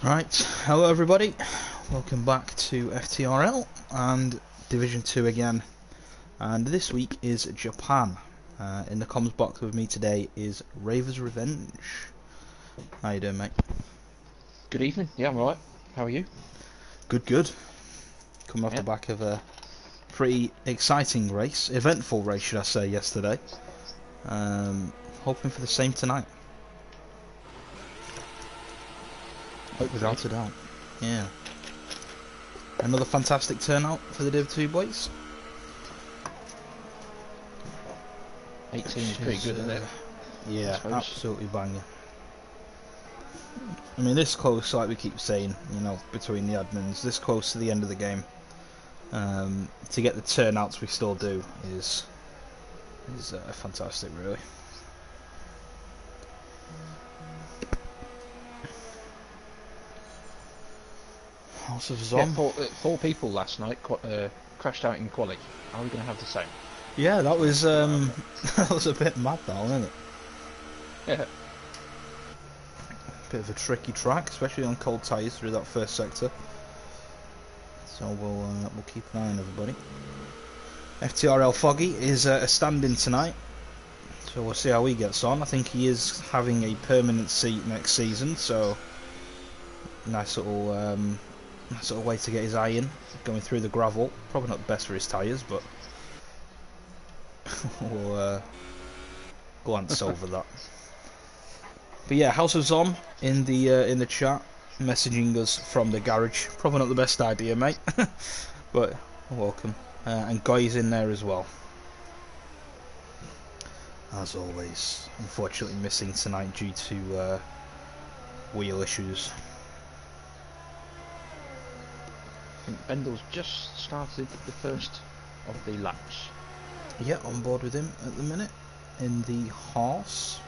Right, hello everybody, welcome back to FTRL and Division 2 again, and this week is Japan. In the comms box with me today is Raver's Revenge. How you doing, mate? Good evening. Yeah, I'm alright. How are you? Good, good. Coming off the Yeah. back of a pretty exciting race, eventful race should I say, yesterday. Hoping for the same tonight. Hopefully. Without a doubt. Yeah. Another fantastic turnout for the Div 2 boys. 18 is pretty good, isn't it? Yeah, absolutely banging. I mean, this close, like we keep saying, you know, between the admins, this close to the end of the game, to get the turnouts we still do is fantastic, really. House of Zom. Yeah, four people last night crashed out in quali. Are we going to have the same? Yeah, that was that was a bit mad, though, wasn't it? Yeah. Bit of a tricky track, especially on cold tyres through that first sector. So we'll keep an eye on everybody. FTRL Foggy is a stand-in tonight, so we'll see how he gets on. I think he is having a permanent seat next season, so nice little way to get his eye in, going through the gravel. Probably not the best for his tyres, but we'll glance over that. But yeah, House of Zom in the chat, messaging us from the garage. Probably not the best idea, mate, but welcome. And Guy's in there as well. As always, unfortunately missing tonight due to wheel issues. I think Bendel's just started the first of the laps. Yeah, on board with him at the minute in the horse.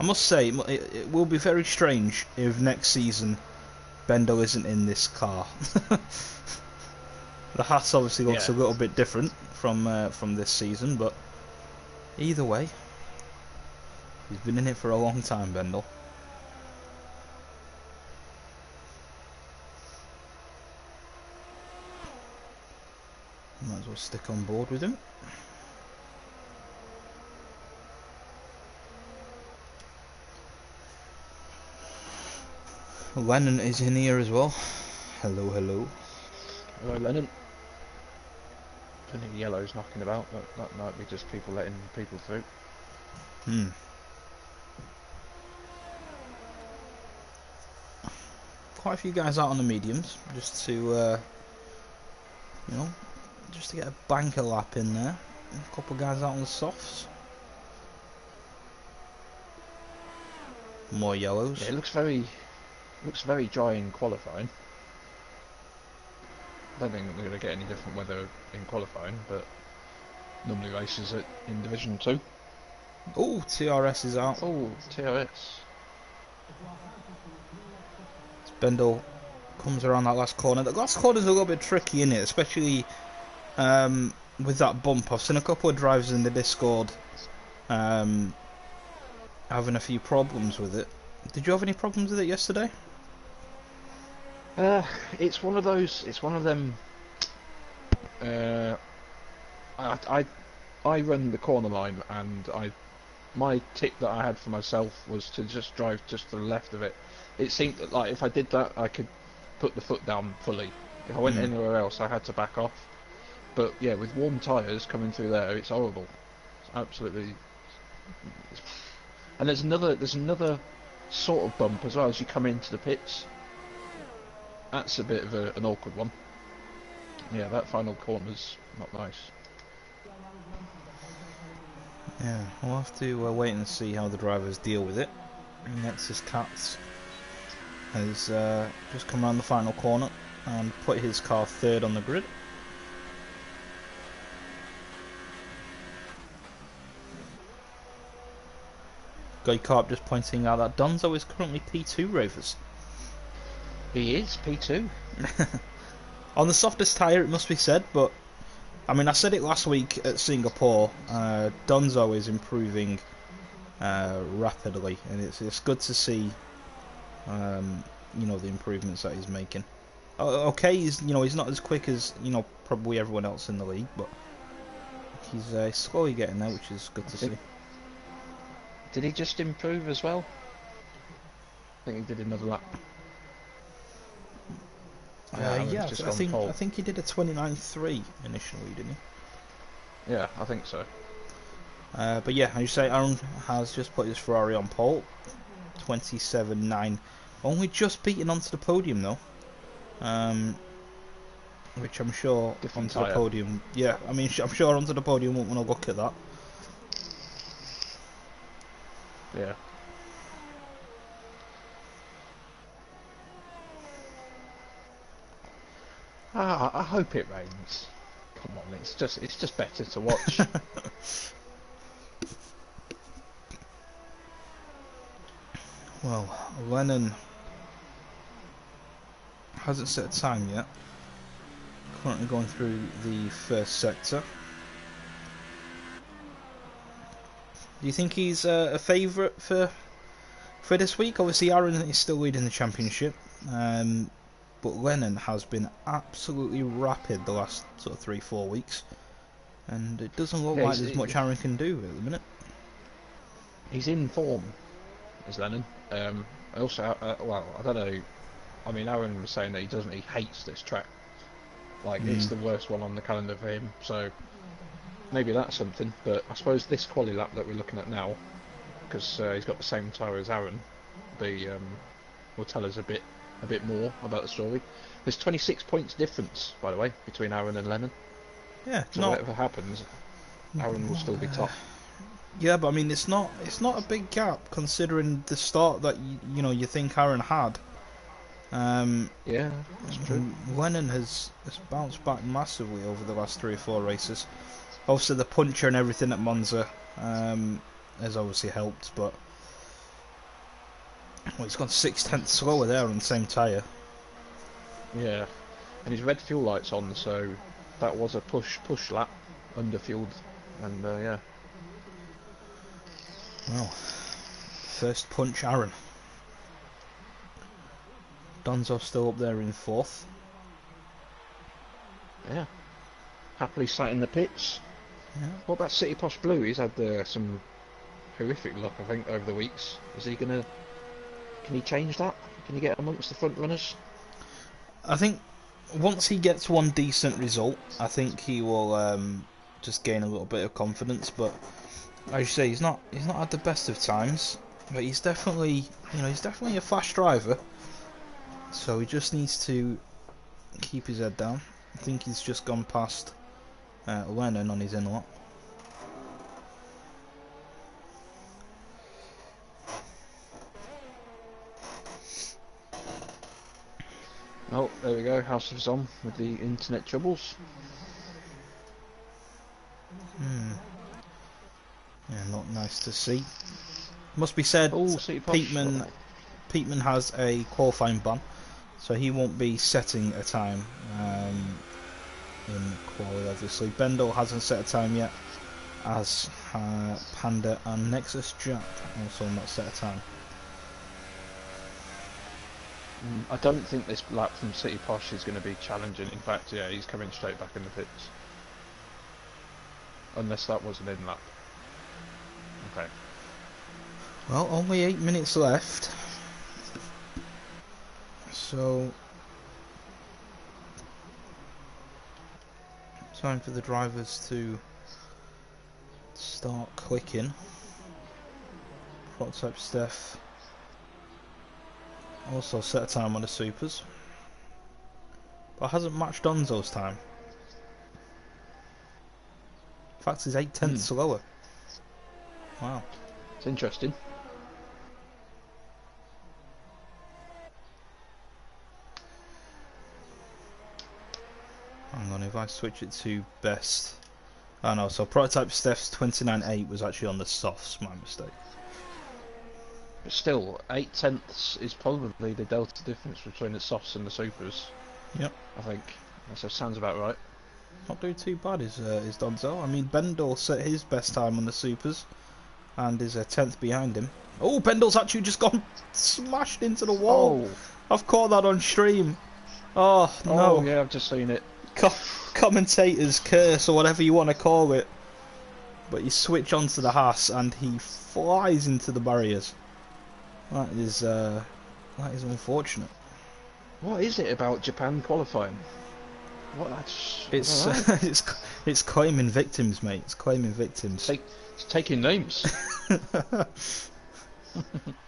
I must say, it will be very strange if next season Bendel isn't in this car. The hat obviously looks a little bit different from this season, but either way, he's been in it for a long time, Bendel. Might as well stick on board with him. Lennon is in here as well. Hello, hello. Hello, Lennon. Plenty of yellows knocking about, but that might be just people letting people through. Quite a few guys out on the mediums, just to, you know, just to get a banker lap in there. A couple of guys out on the softs. More yellows. Yeah, it looks very dry in qualifying. I don't think we're going to get any different weather in qualifying, but normally races in Division 2. Oh, TRS is out. Oh, TRS. Bendel comes around that last corner. The last corner's a little bit tricky, isn't it? Especially with that bump. I've seen a couple of drivers in the Discord having a few problems with it. Did you have any problems with it yesterday? It's one of those. It's one of them. I run the corner line, and my tip that I had for myself was to just drive just to the left of it. It seemed that, like, if I did that, I could put the foot down fully. If I went anywhere else, I had to back off. But yeah, with warm tyres coming through there, it's horrible. It's absolutely. And there's another sort of bump as well as you come into the pits. That's a bit of an awkward one. Yeah, that final corner's not nice. Yeah, we'll have to wait and see how the drivers deal with it. Nexus Cats has just come around the final corner and put his car third on the grid. Guy Carp just pointing out that Donzo is currently P2 Ravers. He is P2. On the softest tyre, it must be said, but I mean, I said it last week at Singapore. Donzo is improving rapidly, and it's good to see. You know, the improvements that he's making. Okay, he's not as quick as probably everyone else in the league, but he's slowly getting there, which is good to see. Did he just improve as well? I think he did another lap. Yeah, I think he did a 29.3 initially, didn't he? Yeah, I think so. But yeah, as you say, Aaron has just put his Ferrari on pole, 27.9, only just beaten onto the podium though. Which I'm sure Different onto the podium. Yeah, I mean, I'm sure onto the podium won't want to look at that. Yeah. I hope it rains. Come on, it's just better to watch. Well, Lennon hasn't set a time yet. Currently going through the first sector. Do you think he's a favourite for this week? Obviously, Aaron is still leading the championship, but Lennon has been absolutely rapid the last sort of 3-4 weeks, and it doesn't look like there's much Aaron can do at the minute. He's in form, is Lennon. Also, well, I don't know. I mean, Aaron was saying that he hates this track. Like, it's the worst one on the calendar for him, so maybe that's something. But I suppose this quali lap that we're looking at now, because he's got the same tyre as Aaron, will tell us a bit more about the story. There's 26 points difference, by the way, between Aaron and Lennon. Yeah, so whatever happens, Aaron will still be top. Yeah, but I mean, it's not a big gap considering the start that you think Aaron had. Yeah, that's true. Lennon has bounced back massively over the last 3 or 4 races. Obviously, the puncher and everything at Monza has obviously helped, but he's gone 6/10 slower there on the same tyre. Yeah, and his red fuel light's on, so that was a push lap under fueled, and yeah. Well, first punch, Aaron. Donzo's still up there in 4th. Yeah. Happily sat in the pits. Yeah. What about City Posh Blue? He's had some horrific luck, I think, over the weeks. Can he change that? Can he get amongst the front runners? I think once he gets one decent result, I think he will just gain a little bit of confidence. But as you say, he's not had the best of times, but he's definitely a fast driver. So he just needs to keep his head down. I think he's just gone past Lennon on his inlet. Oh, there we go. House of on with the internet troubles. Yeah, not nice to see. Must be said, Peatman has a qualifying ban, so he won't be setting a time in quali, obviously. Bendel hasn't set a time yet, as Panda and Nexus Jack also not set a time. I don't think this lap from City Posh is going to be challenging. In fact, yeah, he's coming straight back in the pits. Unless that was an in lap. Okay. Well, only 8 minutes left. So, time for the drivers to start clicking. Prototype Steph also set a time on the supers, but hasn't matched Donzo's time. In fact, he's 8/10 slower. Wow. It's interesting. Hang on, if I switch it to best. Oh no, so Prototype Steph's 29.8 was actually on the softs, my mistake. But still, 8/10 is probably the delta difference between the softs and the supers. Yep. I think. That sounds about right. Not doing too bad is Donzo. I mean, Bendel set his best time on the supers and is a 10th behind him. Oh, Pendle's actually just gone smashed into the wall. Oh, I've caught that on stream. Oh oh no. yeah, I've just seen it. Commentator's curse or whatever you want to call it. But you switch onto the Haas and he flies into the barriers. That is unfortunate. What is it about Japan qualifying? What? It's I don't know. it's claiming victims, mate. It's claiming victims. It's taking names.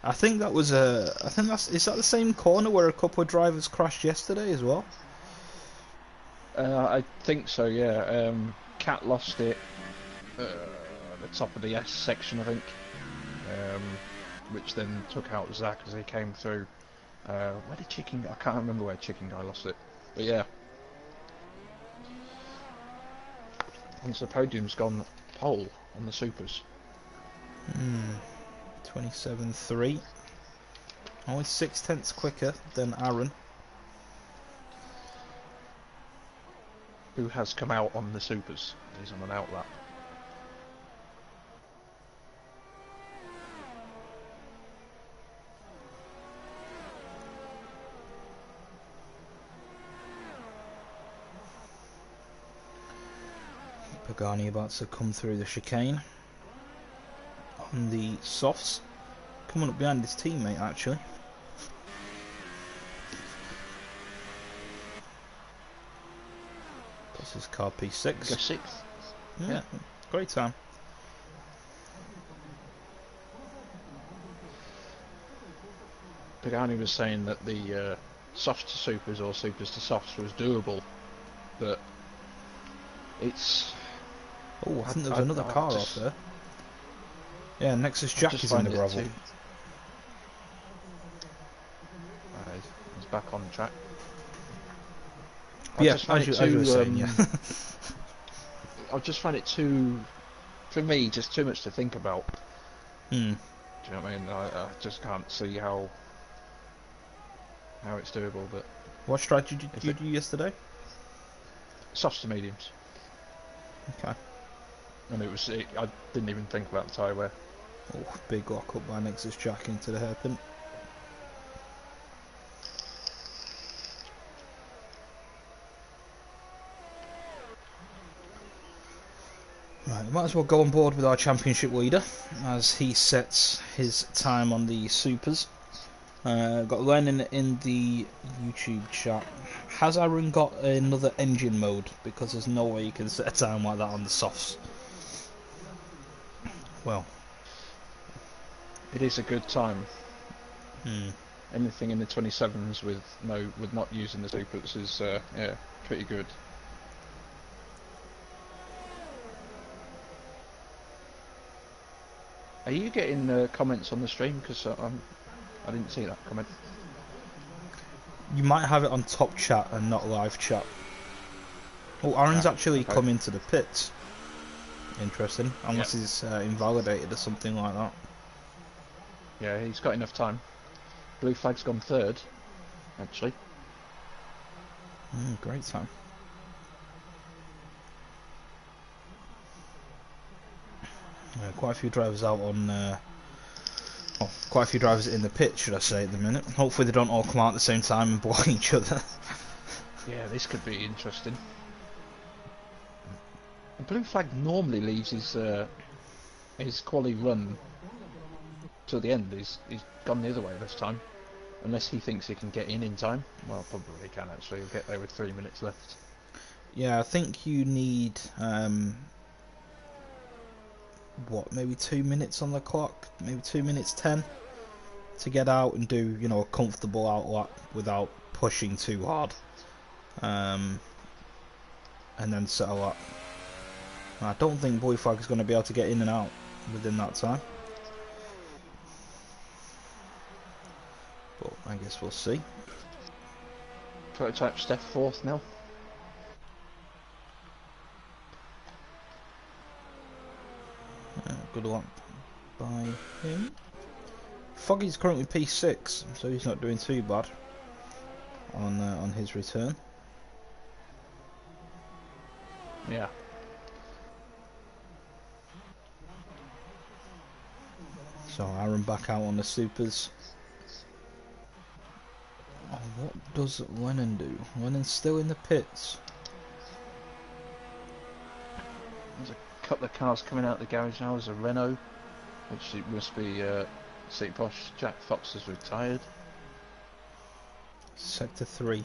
I think that was I think is that the same corner where a couple of drivers crashed yesterday as well? I think so. Yeah. Cat lost it at the top of the S section, I think, which then took out Zach as he came through. Where did Chicken? I can't remember where Chicken Guy lost it, but yeah. Once the podium's gone pole on the supers. 27.3. Only 6/10 quicker than Aaron. Who has come out on the supers? He's on an outlap. Pagani about to come through the chicane on the softs, coming up behind his teammate actually. This is car P6. Go sixth. Yeah, great time. Pagani was saying that the softs to supers or supers to softs was doable, but it's. Oh, I think there was another car off there. Yeah, Nexus Jack is in the gravel. He's back on track. Yeah, as you were saying, yeah. I just find it too, for me, just too much to think about. Do you know what I mean? I just can't see how it's doable. But what strategy did you do yesterday? Softs to mediums. Okay. And I didn't even think about the tyre wear. Oh, big lock up by Nexus Jack into the hairpin. Right, might as well go on board with our championship leader as he sets his time on the supers. Got Lennon in the YouTube chat. Has Aaron got another engine mode? Because there's no way you can set a time like that on the softs. Well, it is a good time. Hmm. Anything in the 27s with not using the supers is yeah, pretty good. Are you getting comments on the stream? Because I didn't see that comment. You might have it on top chat and not live chat. Oh, Aaron's actually come into the pits. Interesting. Unless he's invalidated or something like that. Yeah, he's got enough time. Blue flag's gone third, actually. Great time. Quite a few drivers out on... well, quite a few drivers in the pit, should I say, at the minute. Hopefully they don't all come out at the same time and block each other. Yeah, this could be interesting. The blue flag normally leaves his quali run till the end. He's gone the other way this time, unless he thinks he can get in time. Well, probably can actually. He'll get there with 3 minutes left. Yeah, I think you need what, maybe 2 minutes on the clock, maybe 2 minutes 10 to get out and do, you know, a comfortable outlap without pushing too hard, and then settle up. I don't think Blue Flag is going to be able to get in and out within that time, but I guess we'll see. Prototype Steph fourth now. Good luck by him. Foggy's currently P6, so he's not doing too bad on his return. Yeah. So Aaron back out on the supers. Oh, what does Lennon do? Lennon's still in the pits. There's a couple of cars coming out of the garage now. There's a Renault, which it must be City Posh. Jack Fox has retired. Sector 3.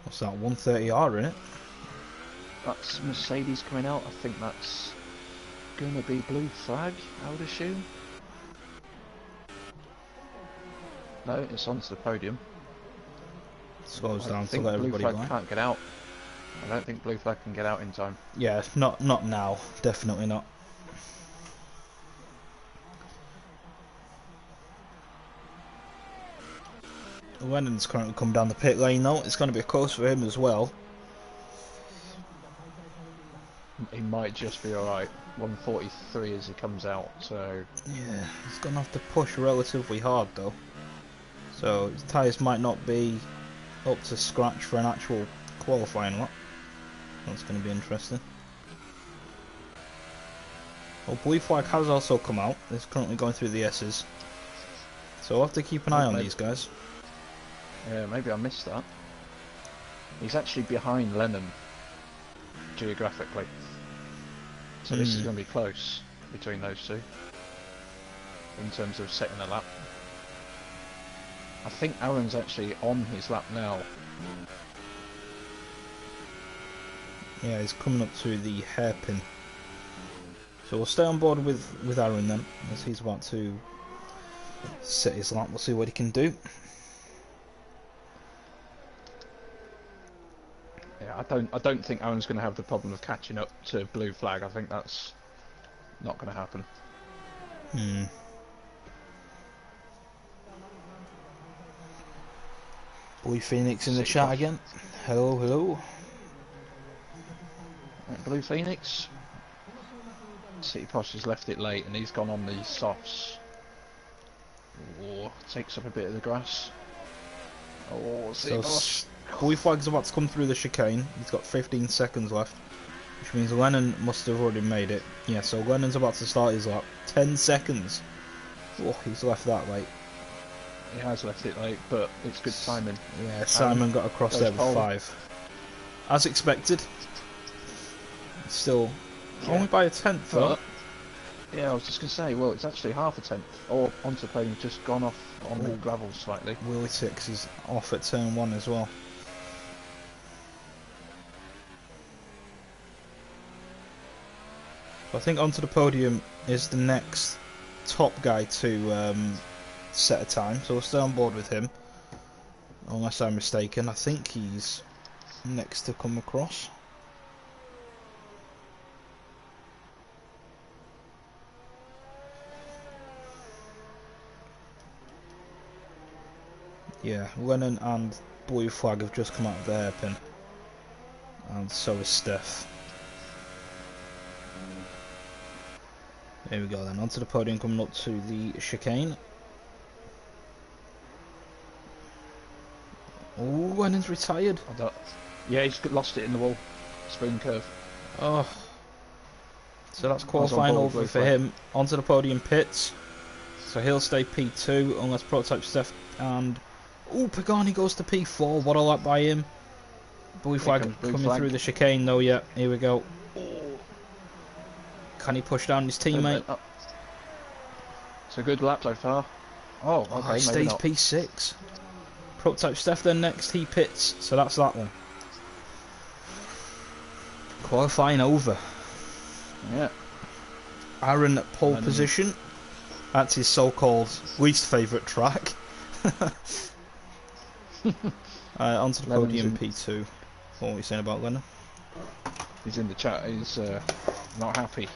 What's that? 130R in it? That's Mercedes coming out. I think that's gonna be blue flag, I would assume. No, it's onto the podium. Slows down to think let blue everybody flag by. can't get out. I don't think blue flag can get out in time. Yeah, not now. Definitely not. Lennon's currently come down the pit lane though. It's going to be close for him as well. He might just be alright. 143 as he comes out, so... Yeah, he's going to have to push relatively hard though. So his tyres might not be up to scratch for an actual qualifying lap. That's going to be interesting. Well, blue flag has also come out. It's currently going through the S's. So we'll have to keep an eye on these guys. Yeah, maybe I missed that. He's actually behind Lennon, geographically. So this is going to be close between those two, in terms of setting a lap. I think Aaron's actually on his lap now. Yeah, he's coming up to the hairpin. So we'll stay on board with Aaron then, as he's about to set his lap. We'll see what he can do. Yeah, I don't think Aaron's going to have the problem of catching up to blue flag. I think that's not going to happen. Blue Phoenix in the chat again. Hello, hello. Right, Blue Phoenix. City Posh has left it late and he's gone on the softs. Oh, takes up a bit of the grass. Oh, City Posh. Blue flag's about to come through the chicane. He's got 15 seconds left, which means Lennon must have already made it. Yeah, so Lennon's about to start his lap. 10 seconds. Oh, he's left that late. He has left it late, but it's good timing. Yeah, Simon got across there with 5. As expected. Still only by a tenth though. Yeah, I was just going to say, well, it's actually half a tenth. Or onto the podium, just gone off on the gravel slightly. Willie Six is off at turn 1 as well. I think onto the podium is the next top guy to set a time, so we'll stay on board with him. Unless I'm mistaken, I think he's next to come across. Yeah, Lennon and Blue Flag have just come out of the hairpin. And so is Steph. There we go then, onto the podium, coming up to the chicane. Oh, Lennon's retired. Yeah, he's lost it in the wall. Spring curve. Oh. So that's qualifying over for him. Onto the podium pits. So he'll stay P2 unless Prototype Steph and... Oh, Pagani goes to P4. What a lap by him. Blue flag coming through the chicane though, yeah. Here we go. Can he push down his teammate? It's a good lap so far. Oh, okay, he stays P6. Prototype Steph then next, he pits. So that's that one. Qualifying over. Yeah. Aaron at pole position. That's his so-called least favourite track. Onto the podium P2. What are we saying about Lennon? He's in the chat, he's not happy.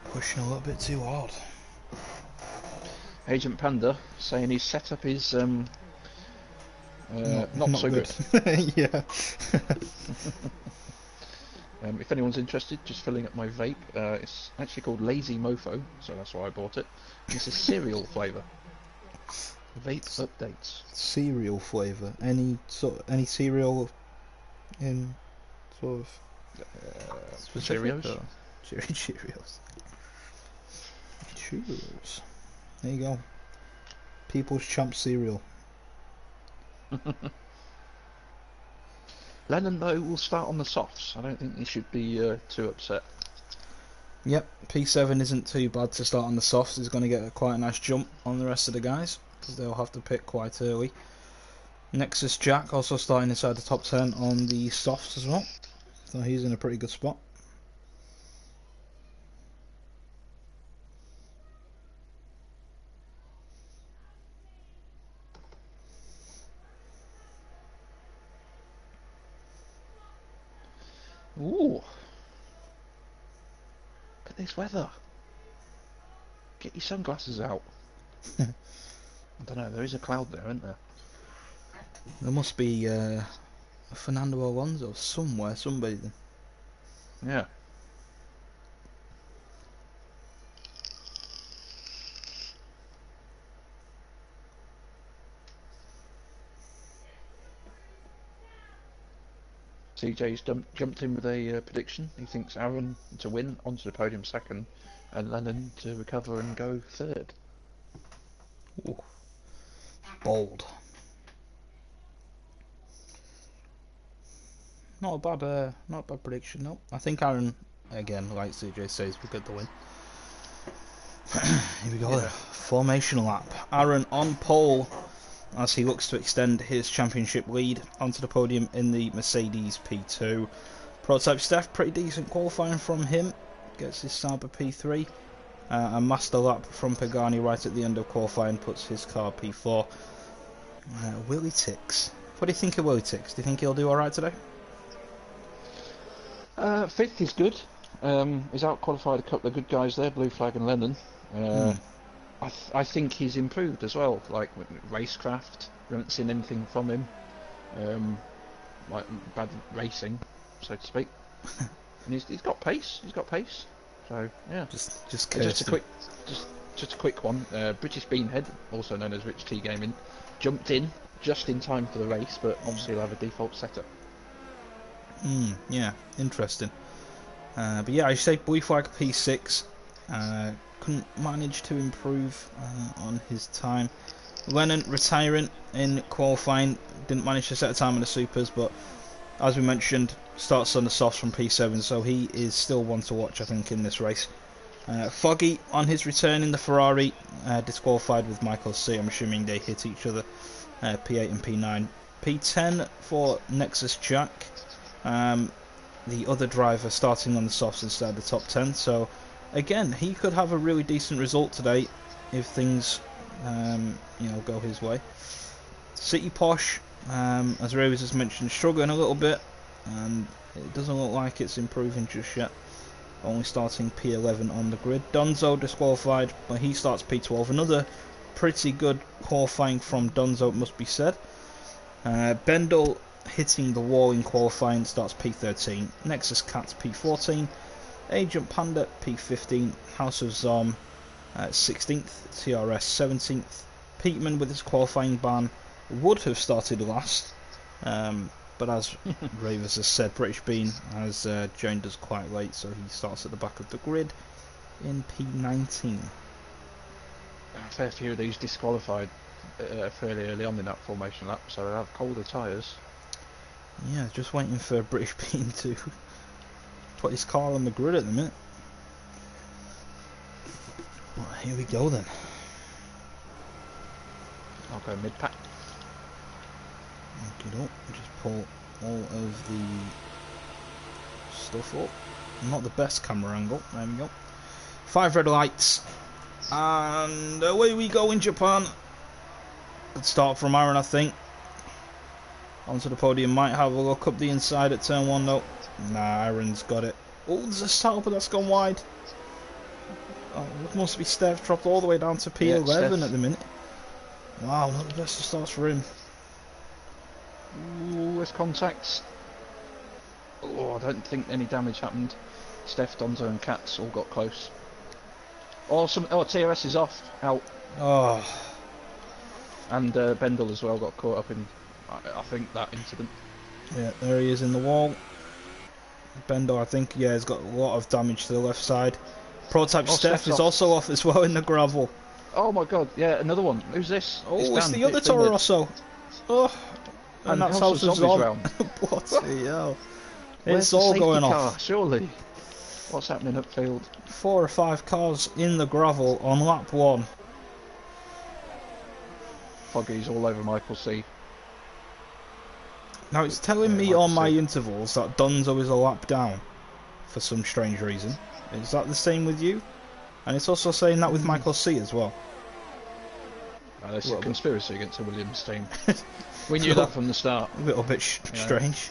Pushing a little bit too hard. Agent Panda saying his setup is not so good. Yeah. If anyone's interested, just filling up my vape. It's actually called Lazy Mofo, so that's why I bought it. It's a cereal flavour. Vape updates. Cereal flavour. Any cereal in sort of specific? Cheerios. Or? Cheerios. Cheerios. There you go. People's Champ cereal. Lennon, though, will start on the softs. I don't think he should be too upset. Yep, P7 isn't too bad to start on the softs. He's going to get quite a nice jump on the rest of the guys, because they'll have to pick quite early. Nexus Jack also starting inside the top 10 on the softs as well. So he's in a pretty good spot. Ooh. Look at this weather. Get your sunglasses out. I don't know, there is a cloud there, isn't there? There must be a Fernando Alonso somewhere sunbathing. Yeah. CJ's jumped in with a prediction. He thinks Aaron to win onto the podium second, and Lennon to recover and go third. Ooh. Bold. Not a bad prediction, no. I think Aaron, again, like CJ says, will get the win. Here we go. Yeah. Formation lap. Aaron on pole as he looks to extend his championship lead onto the podium in the Mercedes P2. Prototype Steph, pretty decent qualifying from him. Gets his Sauber P3. A master lap from Pagani right at the end of qualifying puts his car P4. Willie Tix. What do you think of Willie Tix? Do you think he'll do alright today? Fifth is good. He's out-qualified a couple of good guys there, Blue Flag and Lennon. I think he's improved as well, like racecraft. We haven't seen anything from him, like bad racing, so to speak. And he's got pace. He's got pace. So yeah, just a quick one. British Beanhead, also known as Rich T Gaming, jumped in just in time for the race, but obviously he'll have a default setup. Yeah, interesting. But yeah, I say Blue Flag P6. Couldn't manage to improve on his time. Lennon retiring in qualifying, didn't manage to set a time on the supers, but as we mentioned, starts on the softs from P7, so he is still one to watch, I think, in this race. Foggy on his return in the Ferrari, disqualified with Michael C. I'm assuming they hit each other. P8 and P9. P10 for Nexus Jack. The other driver starting on the softs instead of the top 10, so again, he could have a really decent result today if things go his way. City Posh, as Ravers has mentioned, struggling a little bit, and it doesn't look like it's improving just yet. Only starting P11 on the grid. Donzo disqualified, but he starts P12. Another pretty good qualifying from Donzo, it must be said. Bendel hitting the wall in qualifying, starts P13. Nexus Cats P14. Agent Panda P15. House of Zom 16th. TRS 17th. Peatman with his qualifying ban would have started last, but as Ravers has said, British Bean has joined us quite late, so he starts at the back of the grid in P19. A fair few of these disqualified fairly early on in that formation lap, so they'll have colder tyres. Yeah, just waiting for British Bean to put his car on the grid at the minute. Well, here we go then. I'll go mid-pack. Okay, just pull all of the stuff up. Not the best camera angle. There we go. 5 red lights. And away we go in Japan. Good start from Aaron, I think. Onto the podium. Might have a look up the inside at turn 1 though. Nah, Aaron's got it. Oh, there's a start, but that's gone wide. Oh, it must be Steph, dropped all the way down to P11 at the minute. Wow, not the best of starts for him. Ooh, there's contacts. Oh, I don't think any damage happened. Steph, Donzo and Cats all got close. Oh, TRS is off. Out. Oh. And Bendel as well got caught up in, I think, that incident. Yeah, there he is in the wall. Bendo, I think, yeah, has got a lot of damage to the left side. Prototype Steph is Steph's off. also off as well in the gravel. Oh my god, yeah, another one. Who's this? Oh, it's Dan, the other Finlid. Toro Rosso. Oh, and that's House of House of Zombies Zom. round. Bloody hell. Where's It's the all safety going car? off. Surely. What's happening upfield? 4 or 5 cars in the gravel on lap 1. Foggy's all over Michael C. Now it's telling me Michael on my C. intervals that Dunzo is a lap down for some strange reason. Is that the same with you? And it's also saying that with Michael C as well. There's a conspiracy against the Williams team. We knew that from the start. A little bit strange.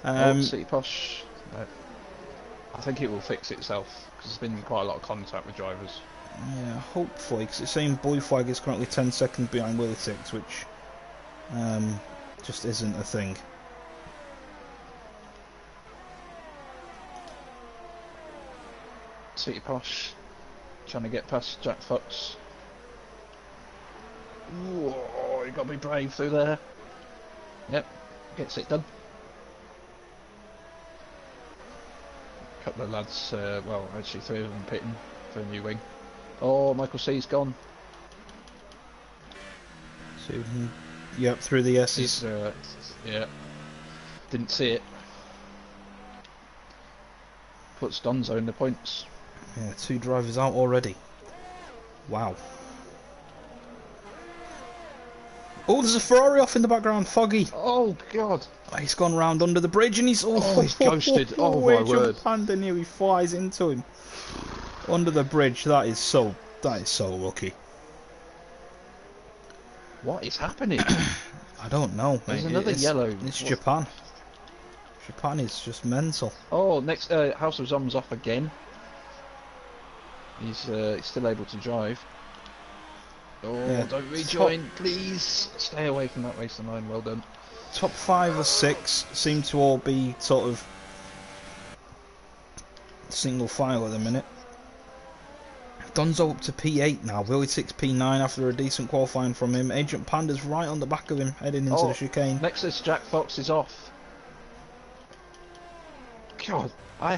City Posh. I think it will fix itself because there's been quite a lot of contact with drivers. Yeah, hopefully, because it's saying Blue Flag is currently 10 seconds behind Willy Six, which just isn't a thing. City Posh trying to get past Jack Fox. Whoa, you got to be brave through there. Yep, gets it done. A couple of lads, well, actually 3 of them pitting for a new wing. Oh, Michael C's gone. So, yep, through the S's. Yeah, didn't see it. Puts Donzo in the points. Yeah, 2 drivers out already. Wow. Oh, there's a Ferrari off in the background, Foggy. Oh God! Oh, he's gone round under the bridge and he's he's ghosted. Oh my word! Panda knew he flies into him under the bridge. That is so lucky. What is happening? I don't know. There's mate. another yellow. It's Japan. Japan is just mental. Oh, next House of Zom's off again. He's still able to drive. Oh, yeah. Don't rejoin, please. Stay away from that racing line. Well done. Top 5 or 6 seem to all be sort of single file at the minute. Donzo up to P8 now. Willy Six P9 after a decent qualifying from him. Agent Panda's right on the back of him, heading into the chicane. Nexus Jack Fox is off. God, I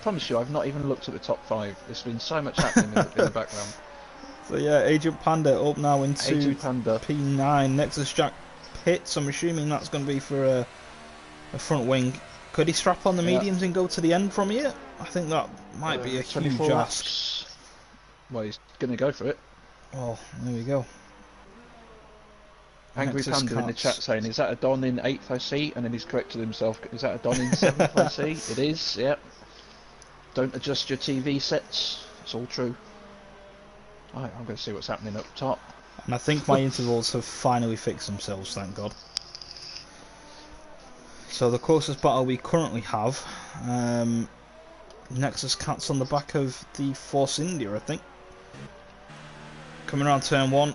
promise you, I've not even looked at the top 5. There's been so much happening in the background. So yeah, Agent Panda up now into Agent Panda. P9. Nexus Jack pits. I'm assuming that's going to be for a front wing. Could he strap on the mediums and go to the end from here? I think that might be a huge ask. Well, he's going to go for it. Oh, there we go. Angry Nexus Panda in the chat saying, is that a Don in 8th I see? And then he's corrected himself. Is that a Don in 7th I see? It is, yep. Don't adjust your TV sets. It's all true. Right, I'm going to see what's happening up top. And I think my intervals have finally fixed themselves, thank God. So the closest battle we currently have, Nexus Cat's on the back of the Force India, I think. Coming around turn 1,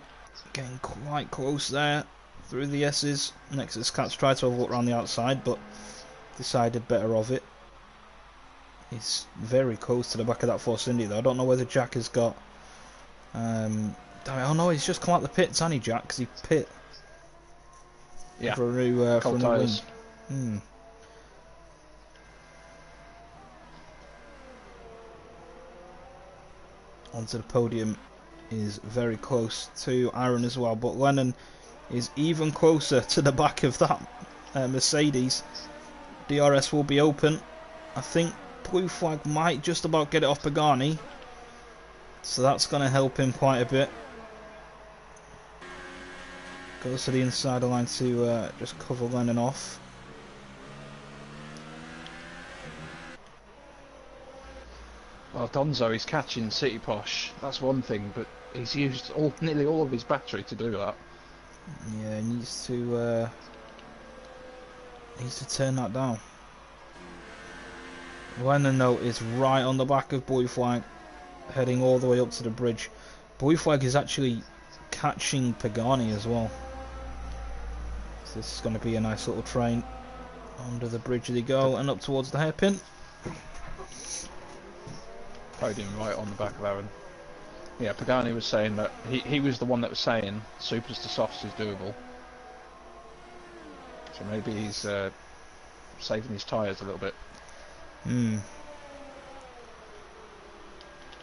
getting quite close there, through the S's. Nexus Cat's tried to overlook around the outside, but decided better of it. He's very close to the back of that Force India though. I don't know whether Jack has got... oh no, he's just come out the pits, hasn't he, Jack? Because he pit for a new wing. Onto the podium is very close to Aaron as well, but Lennon is even closer to the back of that Mercedes. DRS will be open. I think Blue Flag might just about get it off Pagani, so that's going to help him quite a bit. Goes to the inside line to just cover Lennon off. Well, Donzo is catching City Posh. That's one thing, but he's used nearly all of his battery to do that. Yeah, he needs to turn that down. Lennon though is right on the back of Blue Flag, heading all the way up to the bridge. Blue Flag is actually catching Pagani as well. So this is going to be a nice little train. Under the bridge they go and up towards the hairpin. Podium right on the back of Aaron. Yeah, Pagani was saying that he was the one that was saying supers to softs is doable. So maybe he's saving his tyres a little bit. Hmm.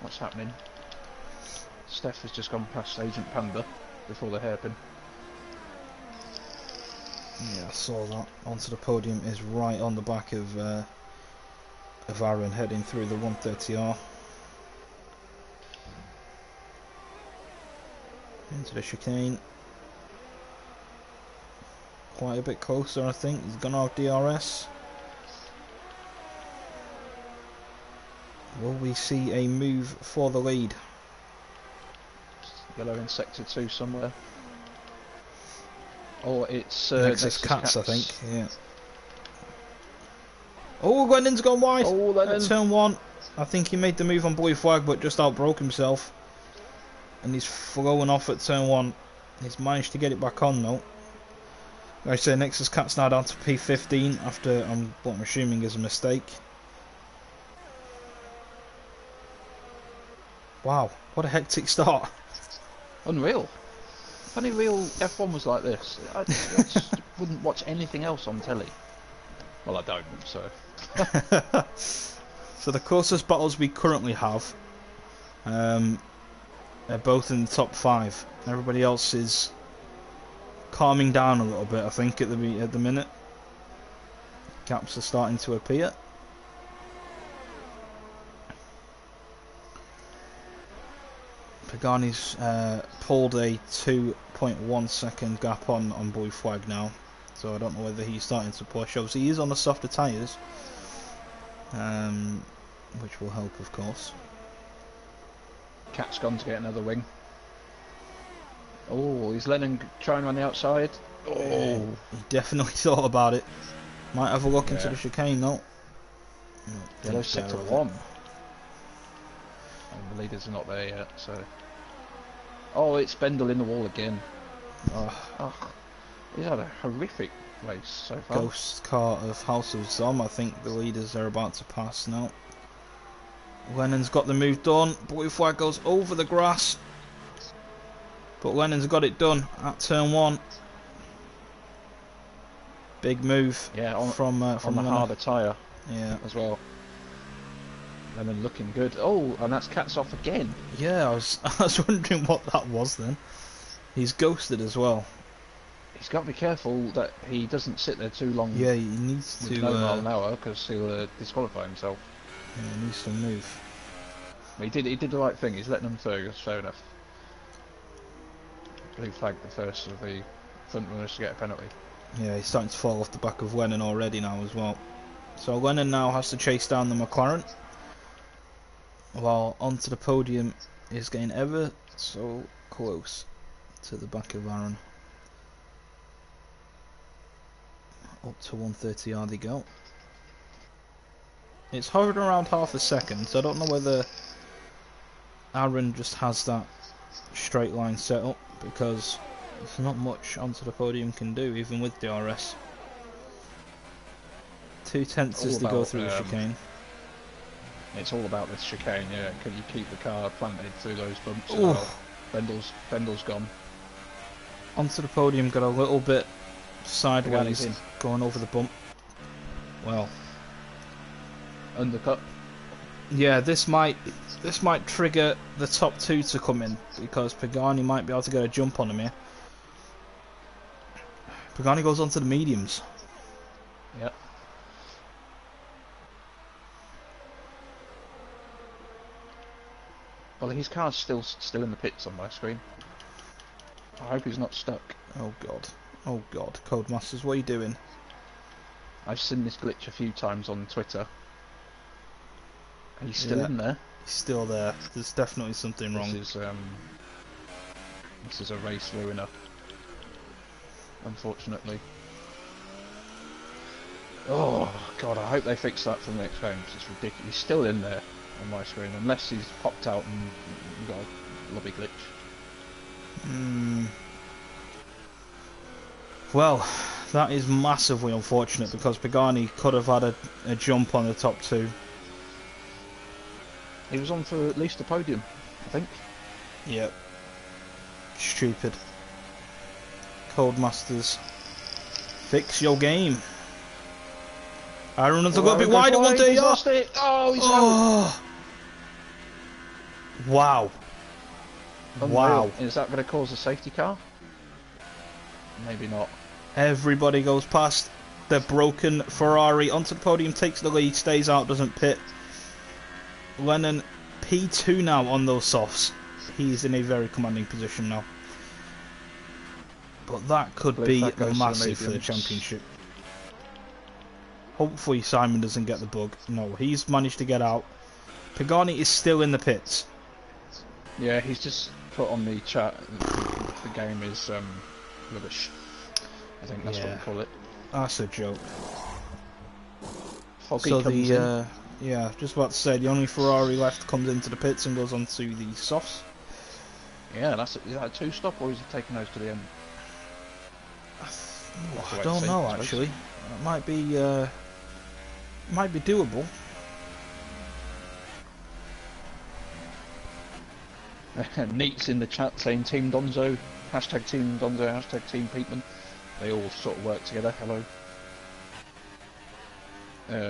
What's happening? Steph has just gone past Agent Panda before the hairpin. Yeah, I saw that. Onto the podium is right on the back of Aaron, heading through the 130R. Into the chicane. Quite a bit closer, I think. He's gone out DRS. Will we see a move for the lead? Yellow in sector 2 somewhere. Oh, it's Nexus Cats, I think. Yeah. Oh, Glennon's gone wide. Oh, Lennon. At turn 1. I think he made the move on Blue Flag, but just outbroke himself. And he's flowing off at turn 1. He's managed to get it back on though. Like I say, Nexus Cat's now down to P15 after what I'm assuming is a mistake. Wow, what a hectic start. Unreal. If only real F1 was like this. I just wouldn't watch anything else on telly. Well, I don't, so. So the closest battles we currently have are both in the top 5. Everybody else is calming down a little bit, I think, at the minute. Gaps are starting to appear. Pagani's pulled a 2.1 second gap on Blue Flag now, so I don't know whether he's starting to push. Obviously, he is on the softer tyres, which will help, of course. Cat's gone to get another wing. Oh, is Lennon trying on the outside? Oh, he definitely thought about it. Might have a look into the chicane though. Yellow sector 1. And the leaders are not there yet, so. Oh, it's Bendel in the wall again. Oh, he's had a horrific race so far. Ghost car of House of Zom. I think the leaders are about to pass now. Lennon's got the move done. Blue Flag goes over the grass. But Lennon's got it done at turn 1. Big move from the harder tyre as well. Lennon looking good. Oh, and that's Cat's off again. Yeah, I was wondering what that was then. He's ghosted as well. He's got to be careful that he doesn't sit there too long. Yeah, he needs to. No mile an hour because he'll disqualify himself. Yeah, he needs to move. He did the right thing. He's letting them through. That's fair enough. Blue Flag, the first of the front runners to get a penalty. Yeah, he's starting to fall off the back of Lennon already now as well. So Lennon now has to chase down the McLaren, while onto the podium is getting ever so close to the back of Aaron. Up to 130 they go. It's hovering around half a second, so I don't know whether Aaron just has that straight line set up, because there's not much onto the podium can do, even with DRS. 2/10 as they go through the chicane. It's all about this chicane, yeah. Can you keep the car planted through those bumps as well? Bendel's gone. Onto the podium, got a little bit sideways, going over the bump. Well, undercut. Yeah, this might trigger the top 2 to come in, because Pagani might be able to get a jump on him here. Pagani goes on to the mediums. Yep. Well, his car's still in the pits on my screen. I hope he's not stuck. Oh god. Oh god. Codemasters, what are you doing? I've seen this glitch a few times on Twitter. He's still in there. He's still there. There's definitely something wrong. This is a race ruiner, unfortunately. Oh god, I hope they fix that for the next round. It's ridiculous. He's still in there on my screen, unless he's popped out and got a lobby glitch. Well, that is massively unfortunate, because Pagani could have had a jump on the top 2. He was on for at least a podium, I think. Yep. Stupid. Codemasters. Fix your game. Aaron has a little bit wide at one day. He's lost it. Oh, he's out. Oh. Wow. Unreal. Wow. Is that going to cause a safety car? Maybe not. Everybody goes past the broken Ferrari onto the podium, takes the lead, stays out, doesn't pit. Lennon P2 now on those softs. He's in a very commanding position now. But that could be massive for the championship. Hopefully Simon doesn't get the bug. No, he's managed to get out. Pagani is still in the pits. Yeah, he's just put on the chat the game is rubbish. I think that's what we call it. That's a joke. Foggy so comes in. Yeah, just about to say, the only Ferrari left comes into the pits and goes on to the softs. Yeah, is that a two-stop or is he taking those to the end? I don't know actually. It might be doable. Neat's in the chat saying Team Donzo, hashtag Team Donzo, hashtag Team Peatman. They all sort of work together. Hello.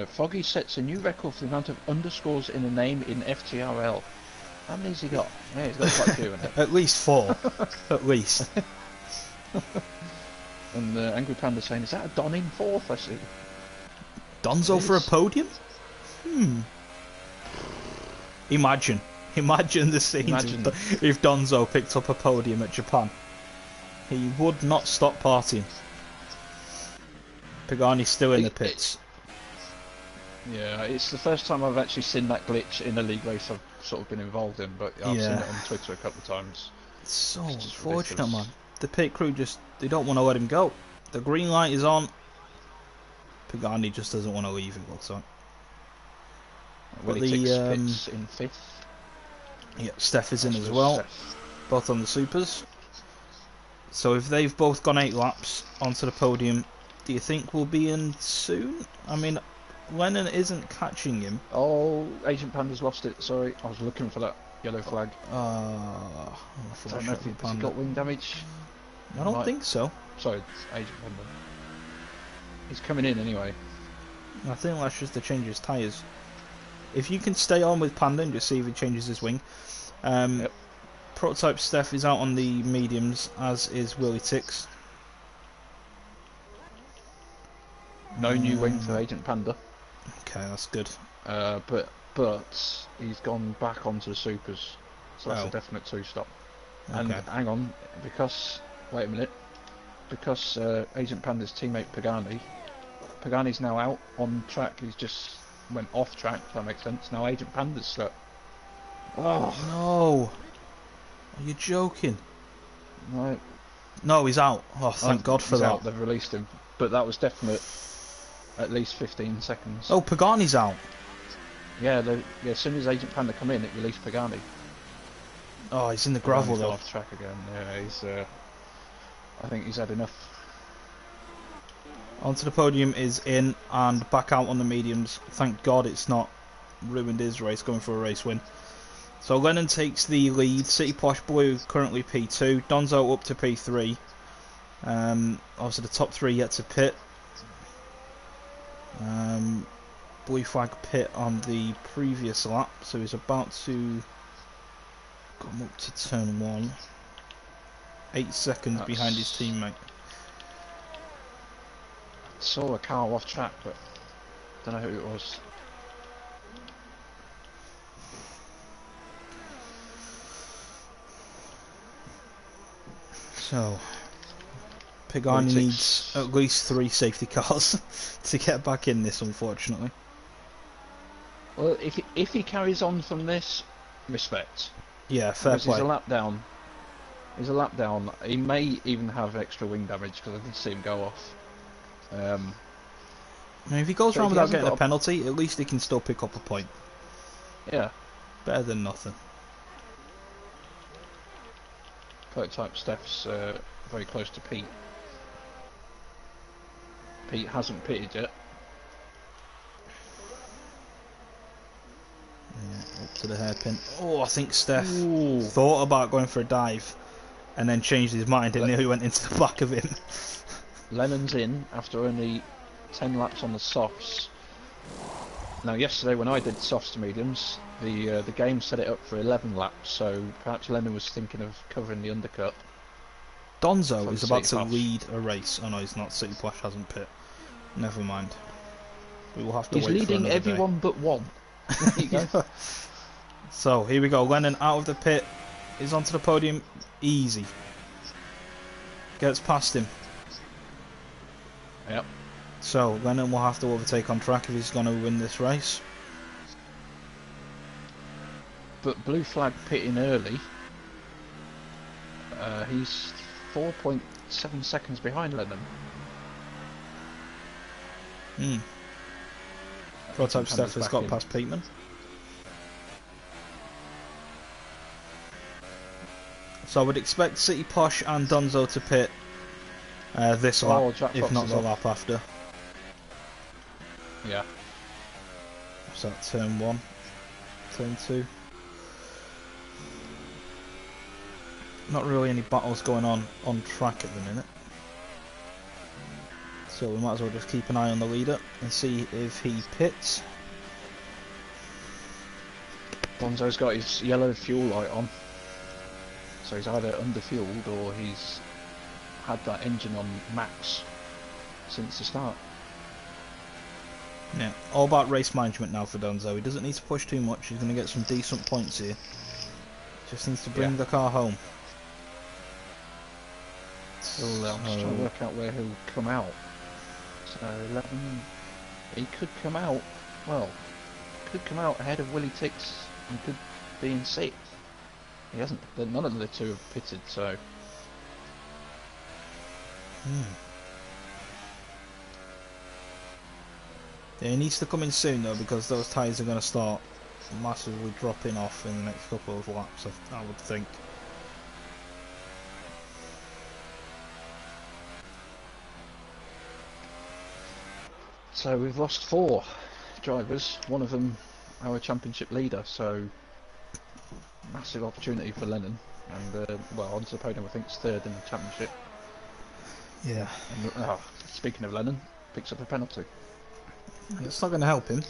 Foggy sets a new record for the amount of underscores in a name in FTRL. How many's he got? Yeah, he's got quite a few in it. At least 4. At least. And Angry Panda saying, is that a Don in 4th? I see. Donzo for a podium? Imagine the scenes if Donzo picked up a podium at Japan. He would not stop partying. Pagani's still in the pits. Yeah, it's the first time I've actually seen that glitch in a league race I've sort of been involved in, but I've seen it on Twitter a couple of times. It's so unfortunate, man. The pit crew they don't want to let him go. The green light is on. Pagani just doesn't want to leave, it looks like. Well, he pits in 5th. Yeah, Steph is in as well. Both on the supers. So if they've both gone 8 laps onto the podium, do you think we'll be in soon? I mean, Lennon isn't catching him. Oh, Agent Panda's lost it. Sorry, I was looking for that yellow flag. I don't know if he's got wing damage. I don't think so. Sorry, it's Agent Panda. He's coming in anyway. I think that's just to change his tyres. If you can stay on with Panda and just see if he changes his wing. Prototype Steph is out on the mediums, as is Willie Tix. No new wing for Agent Panda. Okay, that's good. But he's gone back onto the supers, so that's a definite 2-stop. Okay. And hang on, wait a minute, because Agent Panda's teammate Pagani's now out on track. He's just went off track, if that makes sense. Now Agent Panda's stuck. Oh no! Are you joking? Right. No, he's out. Oh, thank God for that. They've released him, but that was definite. At least 15 seconds. Oh, Pagani's out. Yeah, as soon as Agent Panda come in, it released Pagani. Oh, he's in the gravel though. Off track again. Yeah, he's. I think he's had enough. Onto the podium is in and back out on the mediums. Thank God it's not ruined his race, going for a race win. So Lennon takes the lead. City Posh Blue currently P2. Donzo up to P3. Obviously the top 3 yet to pit. Blue flag pit on the previous lap, so he's about to come up to turn 1. 8 seconds behind his teammate. Saw a car off track, but don't know who it was. So Pagani needs at least 3 safety cars to get back in this, unfortunately. Well, if he carries on from this, respect. Yeah, fair play. He's a lap down. He may even have extra wing damage because I did see him go off. I mean, if he goes around without getting a penalty, at least he can still pick up a point. Yeah. Better than nothing. Prototype Steph's very close to Pete. Pete hasn't pitted yet. Yeah, up to the hairpin. Oh, I think Steph Ooh. thought about going for a dive and then changed his mind and nearly went into the back of him. Lennon's in after only 10 laps on the softs. Now, yesterday when I did softs to mediums, the game set it up for 11 laps, so perhaps Lennon was thinking of covering the undercut. Donzo From is about City to Posh. lead a race. Oh no, he's not. City Posh hasn't pit. Never mind. We will have to He's wait for leading another everyone but one. There you go. day. So here we go. Lennon out of the pit. He's onto the podium. Easy. Gets past him. Yep. So Lennon will have to overtake on track if he's going to win this race. But Blue Flag pitting early. He's 4.7 seconds behind Lennon. Prototype Steph has got past Peatman. So I would expect City Posh and Donzo to pit this lap, Jack if Fox not is the off. lap after. Yeah. So turn 1, turn 2. Not really any battles going on track at the minute. So we might as well just keep an eye on the leader and see if he pits. Bonzo's got his yellow fuel light on. So he's either underfueled or he's had that engine on max since the start. Yeah, all about race management now for Donzo. He doesn't need to push too much. He's going to get some decent points here. Just needs to bring the car home. I'm just trying to work out where he'll come out. So 11, he could come out, well, could come out ahead of Willie Tix and could be in 6th. He hasn't, none of the two have pitted, so. Yeah, he needs to come in soon though, because those tyres are going to start massively dropping off in the next couple of laps, I would think. So we've lost 4 drivers, one of them our championship leader, so massive opportunity for Lennon, and well, onto the podium I think it's 3rd in the championship. Yeah. And, speaking of Lennon, picks up a penalty. It's not going to help him.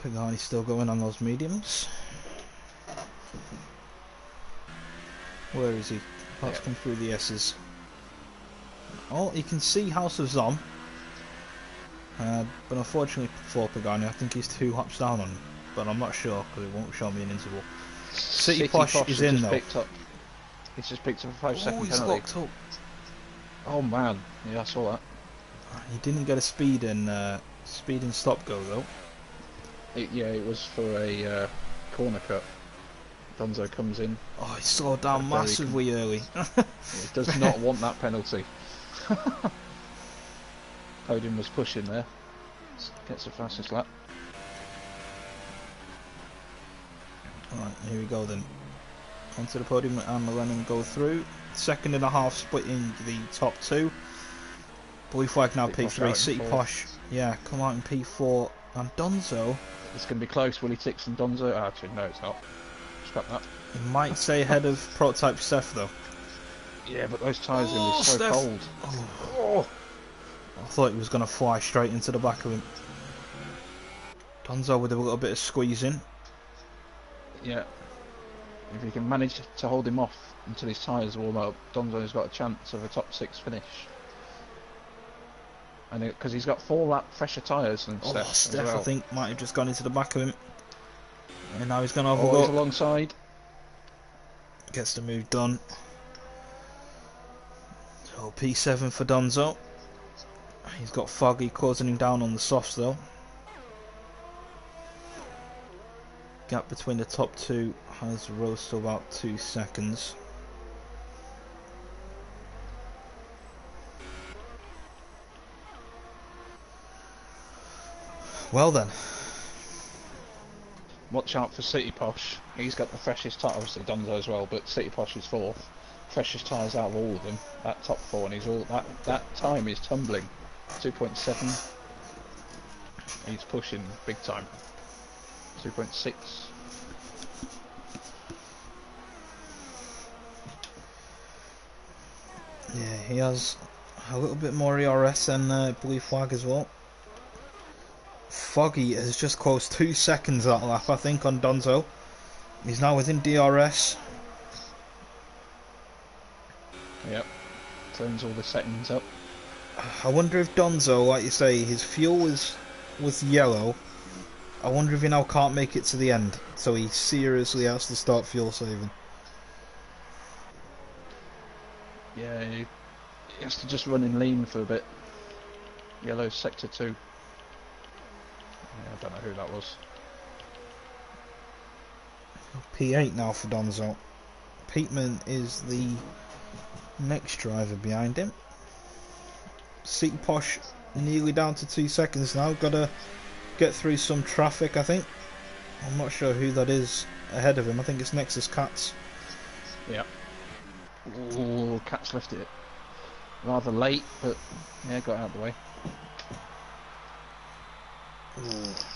Pagani's still going on those mediums. Where is he? Let's come through the S's. Oh, you can see House of Zom. But unfortunately for Pagani, I think he's 2 laps down on him. But I'm not sure, because it won't show me an interval. City Posh is in though. He's just picked up a 5-second he's penalty. locked up. Oh man, yeah, I saw that. He didn't get a speed and stop go though. It was for a corner cut. Donzo comes in. Oh, he slowed down massively early. He does not want that penalty. Podium was pushing there. Gets the fastest lap. Alright, here we go then. Onto the podium and Lennon go through. 2.5 splitting the top 2. Blue Flag now P3. City Posh, yeah, come out in P4. And Donzo. It's going to be close. Willie Tix and Donzo. Actually, no, it's not. Scrap that. He might stay ahead of Prototype Steph though. Yeah, but those tyres are going to be so Steph. cold. Oh. I thought he was going to fly straight into the back of him. Donzo with a little bit of squeezing. Yeah. If he can manage to hold him off until his tyres warm up, Donzo's got a chance of a top 6 finish. And because he's got 4 lap fresher tyres than Steph. Steph as well. I think might have just gone into the back of him. And now he's going to have a He's look. alongside. Gets the move done. So P7 for Donzo. He's got Foggy closing him down on the softs though. Gap between the top 2 has rose to about 2 seconds. Well then. Watch out for City Posh. He's got the freshest tyre, obviously Donzo as well, but City Posh is 4th. freshest tyres out of all of them. That top four, and he's all that time is tumbling. 2.7. He's pushing big time. 2.6. Yeah, he has a little bit more ERS than Blue Flag as well. Foggy has just closed 2 seconds that lap, I think, on Donzo. He's now within DRS. Yep. Turns all the settings up. I wonder if Donzo, like you say, his fuel was yellow. I wonder if he now can't make it to the end, so he seriously has to start fuel saving. Yeah, he has to just run in lean for a bit. Yellow sector 2. Yeah, I don't know who that was. P8 now for Donzo. Peatman is the next driver behind him. City Posh nearly down to 2 seconds now. Gotta get through some traffic, I think. I'm not sure who that is ahead of him. I think it's Nexus Cats. Yeah. Oh, Cats left it rather late, but yeah, got out of the way.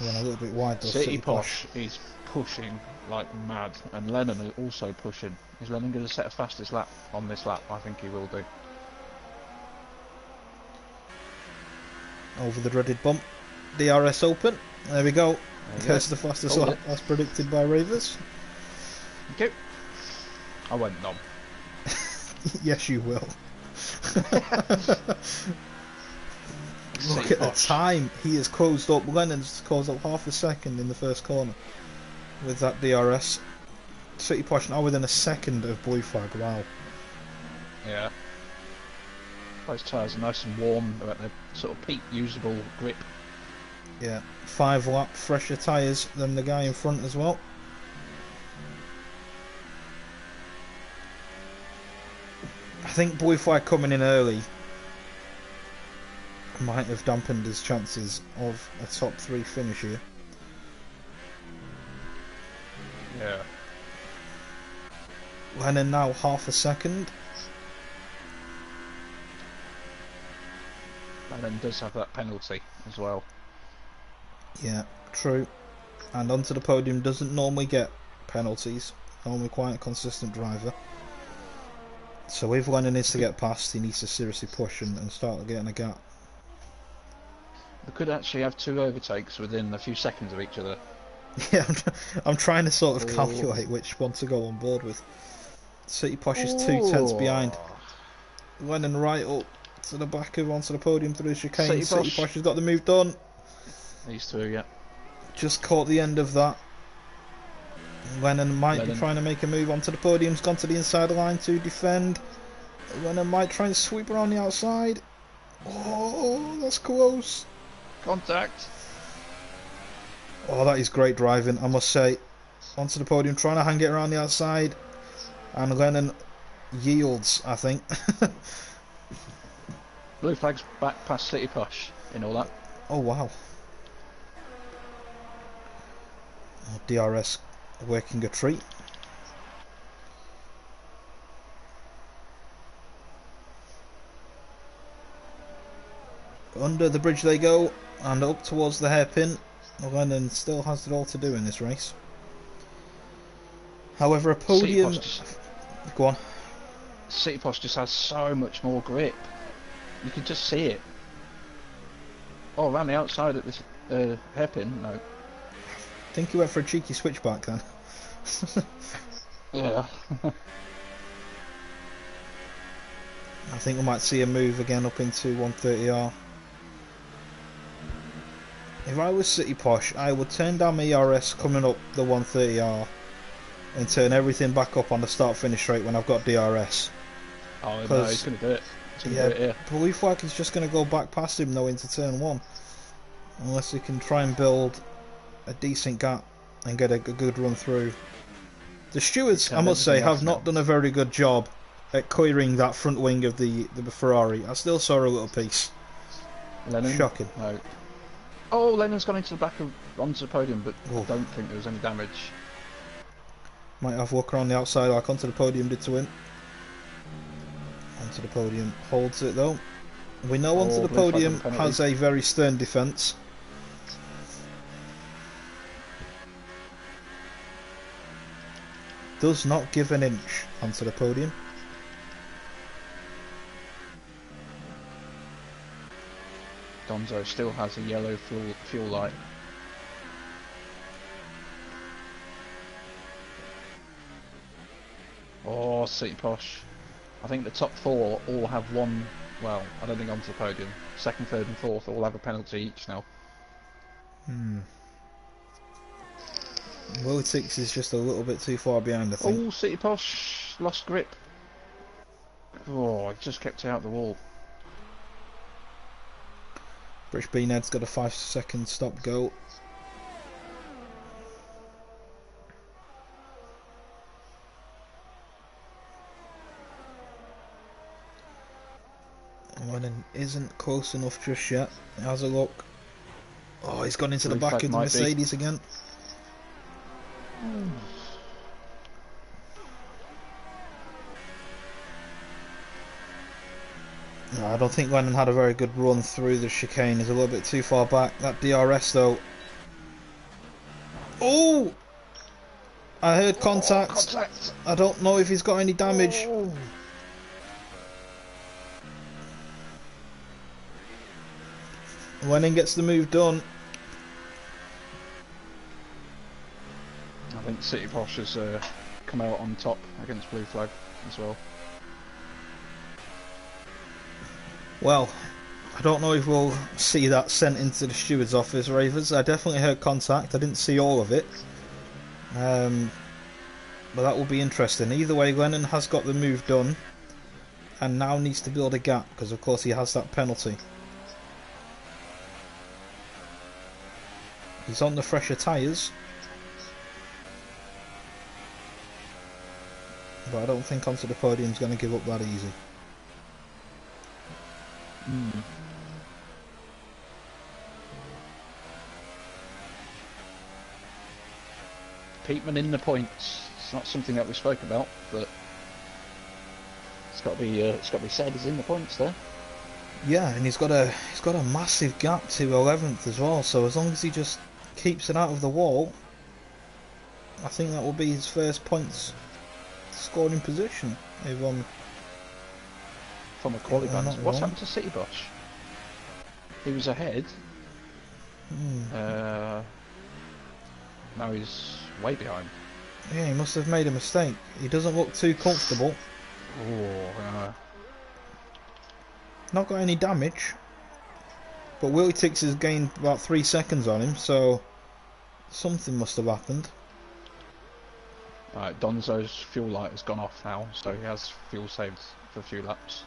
Went a little bit wide though. City Posh is pushing like mad, and Lennon is also pushing. Is Lennon going to set a fastest lap on this lap? I think he will do. Over the dreaded bump. DRS open. There we go. There's the fastest lap as predicted by Ravers. Okay. I went nom. Yes, you will. Look at the time. He has closed up. Lennon's closed up half a second in the first corner with that DRS. City Posh now within a second of Blue Flag. Wow. Yeah. Those tyres are nice and warm. They're at their sort of peak usable grip. Yeah. 5 lap fresher tyres than the guy in front as well. I think Blue Flag coming in early might have dampened his chances of a top 3 finish here. Yeah. Lennon now half a second. Lennon does have that penalty as well. Yeah, true. And onto the podium doesn't normally get penalties. Normally quite a consistent driver. So if Lennon needs to get past, he needs to seriously push and start getting a gap. We could actually have 2 overtakes within a few seconds of each other. Yeah, I'm trying to sort of calculate which one to go on board with. City Posh is 2 tenths behind. Lennon right up to the back of onto the podium through the chicane. City Posh has got the move done. These 2, yeah. Just caught the end of that. Lennon might be trying to make a move onto the podium. He's gone to the inside line to defend. Lennon might try and sweep around the outside. Oh, that's close. Contact. Oh, that is great driving, I must say. Onto the podium, trying to hang it around the outside. And Lennon yields, I think. Blue Flag's back past City Posh in all that. Oh, wow. Oh, DRS working a treat. Under the bridge they go, and up towards the hairpin. Lennon still has it all to do in this race. However, a podium... Go on. City Posh just has so much more grip. You can just see it. Oh, around the outside at this hairpin, no. I think he went for a cheeky switchback then. Yeah. I think we might see a move again up into 130R. If I was City Posh, I would turn down my ERS coming up the 130R and turn everything back up on the start-finish straight when I've got DRS. Oh no, he's going to do it. Yeah, Blue Flag is just going to go back past him though into turn 1. Unless he can try and build a decent gap and get a good run through. The stewards, I must say, have not done a very good job at clearing that front wing of the Ferrari. I still saw a little piece. Lennon? Shocking. No. Oh, Lennon's gone into the back of onto the podium, but I don't think there was any damage. Might have Walker on the outside like onto the podium did to him. onto the podium. Holds it though. We know onto Oh, the blue flag on podium the penalty. has a very stern defence. Does not give an inch onto the podium. Donzo still has a yellow fuel light. Oh, City Posh. I think the top 4 all have one, well, I don't think onto the podium. Second, third and fourth all have a penalty each now. Wiltix is just a little bit too far behind, I think. Oh, City Posh lost grip. Oh, I just kept it out the wall. British B-Ned's got a 5-second stop go. Lennon isn't close enough just yet. Has a look. Oh, he's gone into the back of the Mercedes again. No, I don't think Lennon had a very good run through the chicane. He's a little bit too far back. That DRS though. Oh! I heard contact. Contact! I don't know if he's got any damage. Oh. Lennon gets the move done. I think City Posh has come out on top against blue flag as well. Well, I don't know if we'll see that sent into the steward's office, Ravers. I definitely heard contact. I didn't see all of it. But that will be interesting. Either way, Lennon has got the move done and now needs to build a gap because, of course, he has that penalty. He's on the fresher tyres. But I don't think onto the podium's going to give up that easy. Peatman in the points. It's not something that we spoke about, but it's got to be said. He's in the points there. Yeah, and he's got a massive gap to 11th as well. So as long as he just keeps it out of the wall, I think that will be his first points scoring position. If From a quality balance. What's happened to City Bosch? He was ahead. Now he's way behind. Yeah, he must have made a mistake. He doesn't look too comfortable. Oh, Not got any damage. But Willie Tix has gained about 3 seconds on him, so something must have happened. Alright, Donzo's fuel light has gone off now, so he has fuel saved for a few laps.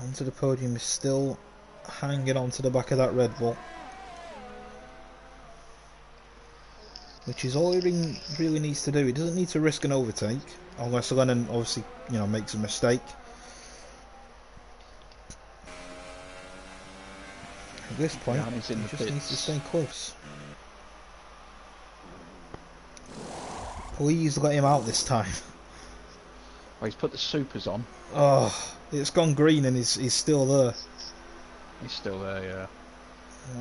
Onto the podium is still hanging on to the back of that Red Bull, which is all he really needs to do. He doesn't need to risk an overtake unless Lennon obviously, makes a mistake. At this point, he just needs to stay close. Please let him out this time. Well, he's put the supers on. Oh, it's gone green and he's still there. He's still there, yeah.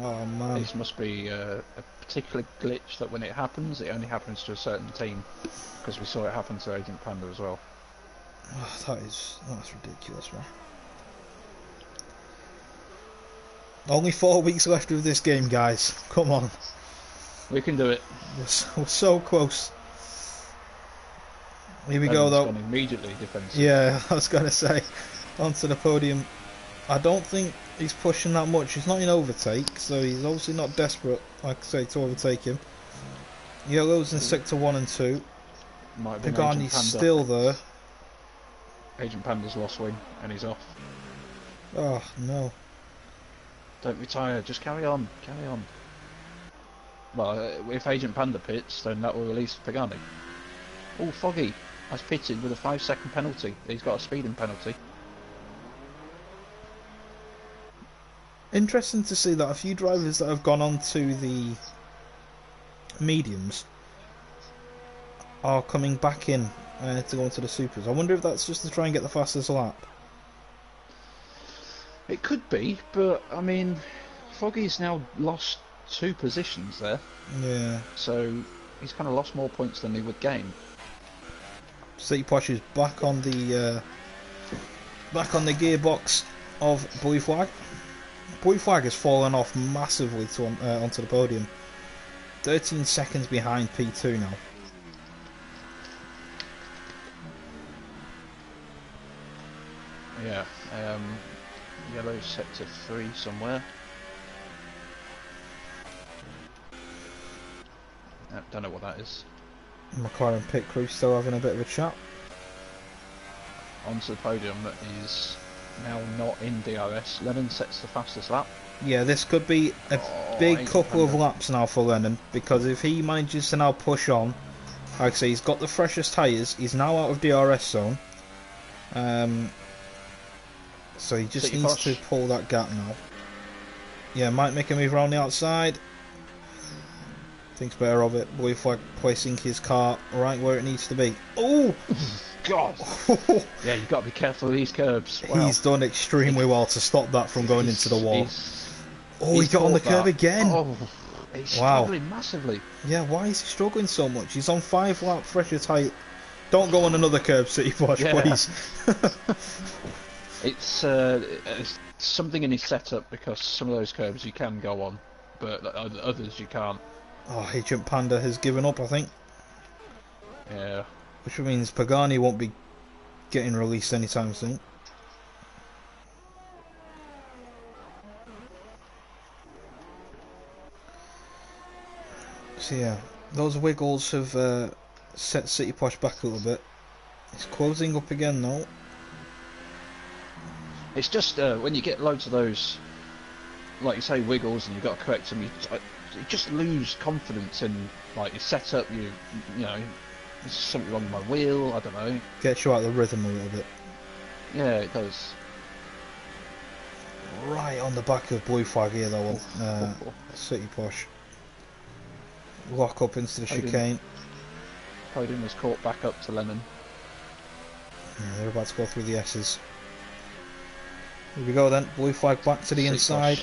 Oh man. This must be a particular glitch that when it happens, it only happens to a certain team. Because we saw it happen to Agent Panda as well. Oh, that's ridiculous, man. Only 4 weeks left of this game, guys. Come on. We can do it. We're so close. Here we go, though. Immediately defensive. Yeah, I was going to say. Onto the podium. I don't think he's pushing that much. He's not in overtake, so he's obviously not desperate, like I say, to overtake him. Yellow's in sector 1 and 2. Pagani's still there. Agent Panda's lost wing, and he's off. Oh, no. Don't retire, just carry on, carry on. Well, if Agent Panda pits, then that will release Pagani. Oh, Foggy has pitted with a 5-second penalty. He's got a speeding penalty. Interesting to see that a few drivers that have gone on to the mediums are coming back in to go into the supers. I wonder if that's just to try and get the fastest lap. It could be, but I mean, Foggy's now lost 2 positions there. Yeah. So he's kind of lost more points than he would gain. City Posh is back on the gearbox of Blue Flag. Blue Flag has fallen off massively onto the podium. 13 seconds behind P2 now. Yeah. Yellow sector 3 somewhere. Don't know what that is. McLaren pit crew still having a bit of a chat. Onto the podium that is now not in DRS. Lennon sets the fastest lap. Yeah, this could be a big couple of laps now for Lennon, because if he manages to now push on, like I say, he's got the freshest tyres, he's now out of DRS zone, so he just needs to pull that gap now. Yeah, might make a move around the outside. Thinks better of it. Blue Flag placing his car right where it needs to be. Oh! God! Yeah, you've got to be careful of these curbs. Wow. He's done extremely well to stop that from going into the wall. He got on the curb again! Oh, he's struggling massively. Yeah, why is he struggling so much? He's on 5 lap fresher type. Don't go on another curb, City Posh, please. It's something in his setup, because some of those curbs you can go on, but others you can't. Oh, Agent Panda has given up, I think. Yeah. Which means Pagani won't be getting released anytime soon. So yeah, those wiggles have set City Posh back a little bit. It's closing up again though. It's just when you get loads of those, like you say, wiggles, and you've got to correct them, you just lose confidence in like your setup. You know, there's something wrong with my wheel. I don't know. Gets you out of the rhythm a little bit. Yeah, it does. Right on the back of Blue Flag here though. City Posh. Lock up into the chicane. Podium was caught back up to Lennon. Yeah, they're about to go through the S's. Here we go then. Blue Flag back to the inside.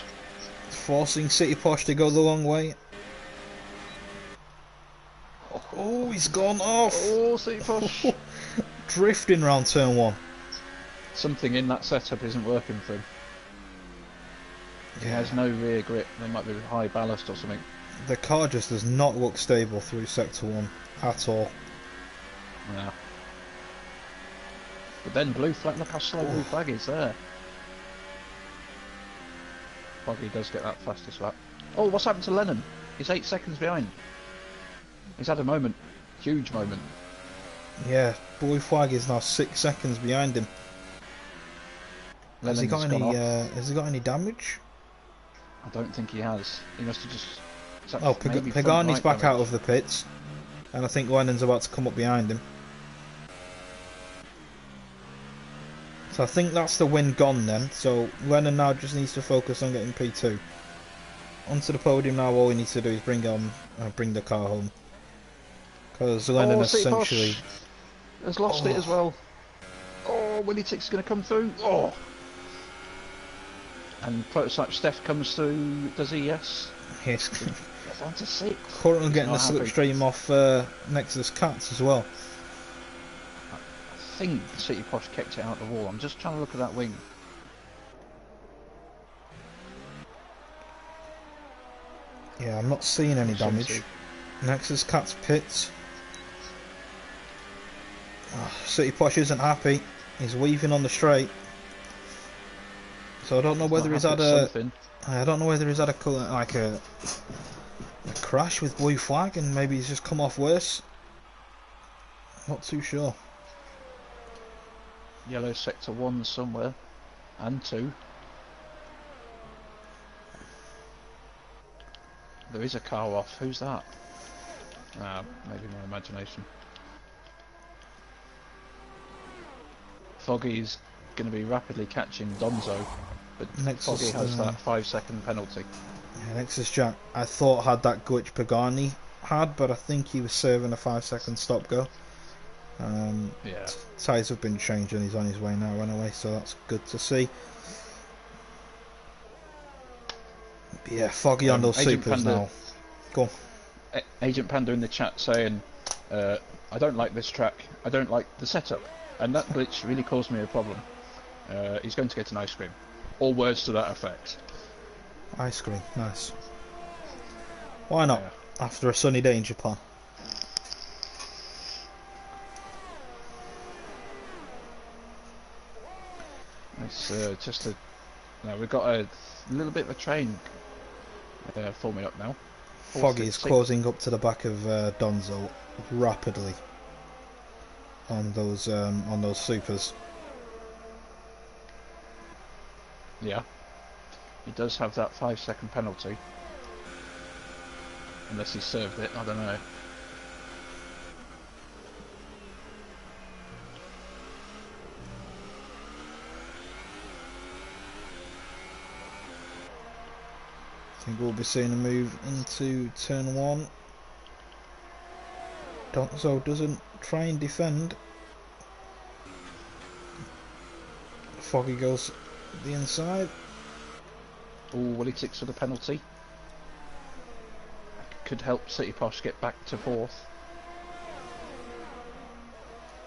Forcing City Posh to go the long way. Oh, he's gone off! Oh, City Posh! Drifting round turn 1. Something in that setup isn't working for him. He has no rear grip. There might be high ballast or something. The car just does not look stable through sector 1 at all. Yeah. But then Blue Flag, look how slow Blue Flag is there. Foggy does get that fastest lap. Oh, what's happened to Lennon? He's 8 seconds behind. He's had a moment. Huge moment. Yeah, Blue Flag is now 6 seconds behind him. Has he got any damage? I don't think he has. He must have just... Oh, Pagani's back out of the pits, and I think Lennon's about to come up behind him. So I think that's the win gone then. So Lennon now just needs to focus on getting P2. Onto the podium now. All he needs to do is bring the car home, because Lennon essentially has lost it as well. Oh, Willie Tick's going to come through. Oh. And Prototype Steph comes through, does he? Yes. Yes. Gets on to 6. Currently getting the slipstream off Nexus Cats as well. I think City Posh kept it out the wall. I'm just trying to look at that wing. Yeah, I'm not seeing any damage. Nexus Cats pits. Oh, City Posh isn't happy. He's weaving on the straight. So I don't know whether he's had a crash with Blue Flag, and maybe he's just come off worse. Not too sure. Yellow sector 1 somewhere, and 2. There is a car off. Who's that? Maybe my imagination. Foggy's going to be rapidly catching Donzo, but Nexus, Foggy has that 5-second penalty. Yeah, Nexus Jack, I thought had that glitch Pagani had, but I think he was serving a 5-second stop go. Yeah. Tyres have been changed and he's on his way now anyway, so that's good to see. But yeah, foggy on those Agent supers Panda, now. Go on. Agent Panda in the chat saying, I don't like this track. I don't like the setup, and that glitch really caused me a problem. He's going to get an ice cream. All words to that effect. Ice cream, nice. Why not? Yeah. After a sunny day in Japan. It's just a. No, we've got a little bit of a train forming up now. Foggy is closing up to the back of Donzo rapidly on those supers. Yeah. He does have that 5-second penalty. Unless he served it, I don't know. I think we'll be seeing a move into turn 1. Donzo doesn't try and defend. Foggy goes the inside. Oh, well, he ticks for the penalty. Could help City Posh get back to 4th.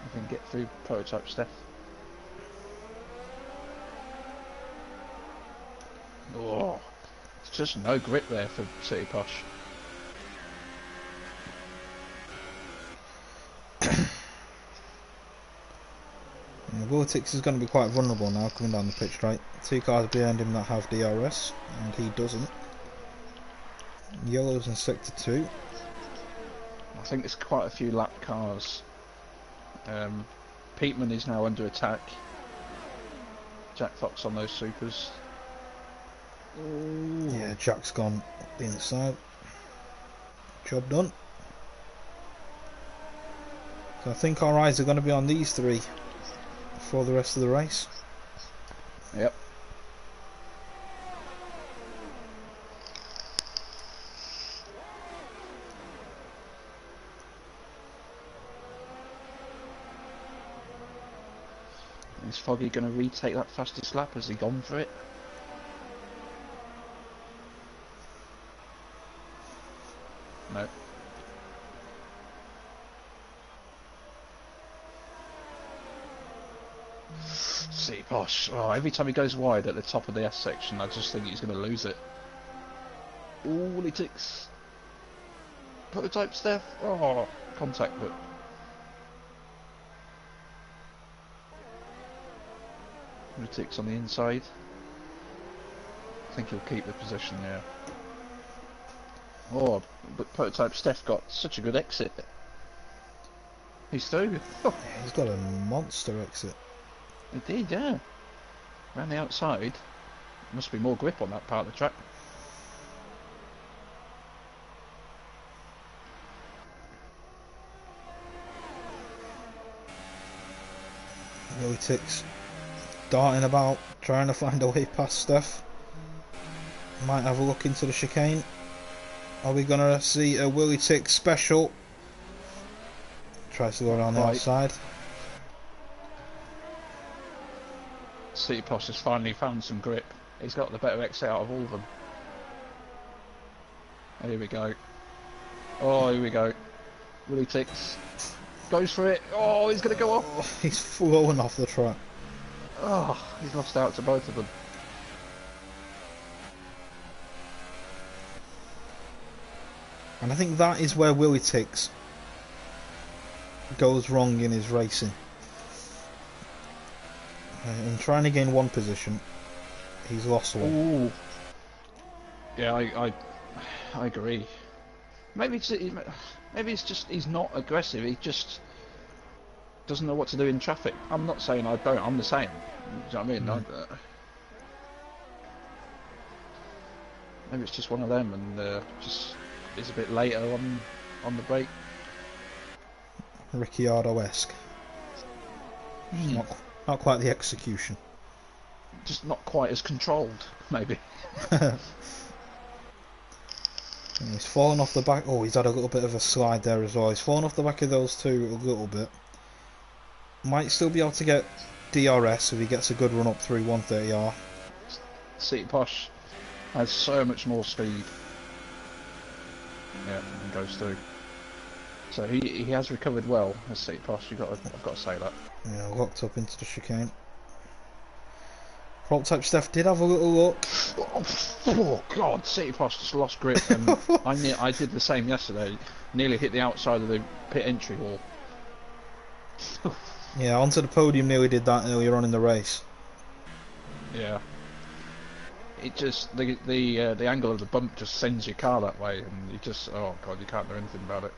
I can get through prototype Steph. Oh, it's just no grip there for City Posh. Vortex is going to be quite vulnerable now coming down the pitch right. 2 cars behind him that have DRS and he doesn't. Yellow's in sector 2. I think there's quite a few lap cars. Peatman is now under attack. Jack Fox on those supers. Ooh. Yeah, Jack's gone up the inside. Job done. So I think our eyes are going to be on these 3 for the rest of the race. Yep. Is Foggy going to retake that fastest lap? Has he gone for it? No. See, Posh. Oh, every time he goes wide at the top of the S section, I just think he's going to lose it. Ooh, he ticks. Prototype Steph. Oh, contact, but. Ticks on the inside. I think he'll keep the position, yeah. Oh, but Prototype Steph got such a good exit. He's through. Oh. Yeah, he's got a monster exit. He did, yeah. Around the outside. Must be more grip on that part of the track. Really ticks. Darting about, trying to find a way past Steph. Might have a look into the chicane. Are we going to see a Willy Tick special? Tries to go around the outside. City Posh has finally found some grip. He's got the better exit out of all of them. Here we go. Oh, here we go. Willy Ticks goes for it. Oh, he's going to go off. Oh, he's flowing off the track. Oh, he's lost out to both of them. And I think that is where Willy Ticks goes wrong in his racing. In trying to gain one position, he's lost one. Ooh. Yeah, I agree. Maybe it's just he's not aggressive. He just doesn't know what to do in traffic. I'm not saying I don't. I'm the same. Do you know what I mean? Maybe it's just one of them, and just is a bit later on the break. Ricciardo-esque. Not quite the execution. Just not quite as controlled, maybe. And he's fallen off the back. Oh, he's had a little bit of a slide there as well. He's fallen off the back of those two a little bit. Might still be able to get DRS if he gets a good run up through 130R. City Posh has so much more speed. Yeah, and goes through. So he has recovered well as City Posh. I've got to say that. Yeah, locked up into the chicane. Prop type Steph did have a little look. Oh God, City Posh just lost grip, and I did the same yesterday. Nearly hit the outside of the pit entry wall. Yeah, onto the podium nearly did that earlier on in the race. Yeah. It just the angle of the bump just sends your car that way, and you just, oh God, you can't do anything about it.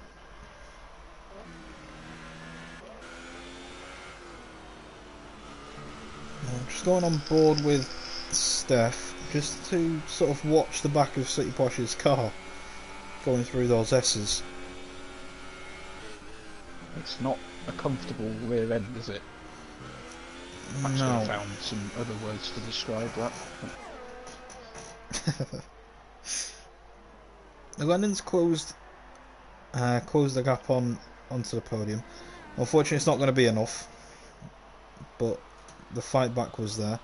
I'm just going on board with Steph just to sort of watch the back of City Posh's car going through those S's. It's not a comfortable rear end, is it? I should have found some other words to describe that. Lennon's closed the gap onto the podium. Unfortunately, it's not going to be enough, but the fight back was there.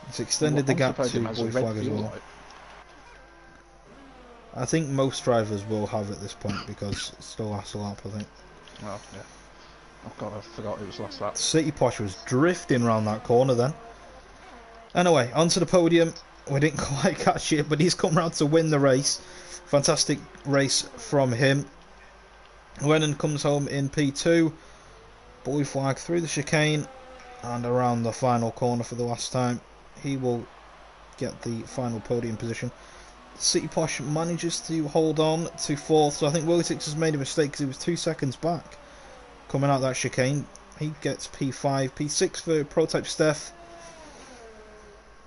It's extended the gap to Boy Flag as well. Light. I think most drivers will have at this point because it's the last lap, I think. Well, yeah. Oh God, I forgot it was last lap. City Posh was drifting around that corner then. Anyway, onto the podium. We didn't quite catch it, but he's come round to win the race. Fantastic race from him. Lennon comes home in P2. Boy Flag through the chicane and around the final corner for the last time. He will get the final podium position. City Posh manages to hold on to fourth, so I think Willie Six has made a mistake because he was 2 seconds back coming out that chicane. He gets P5, P6 for Prototype Steph.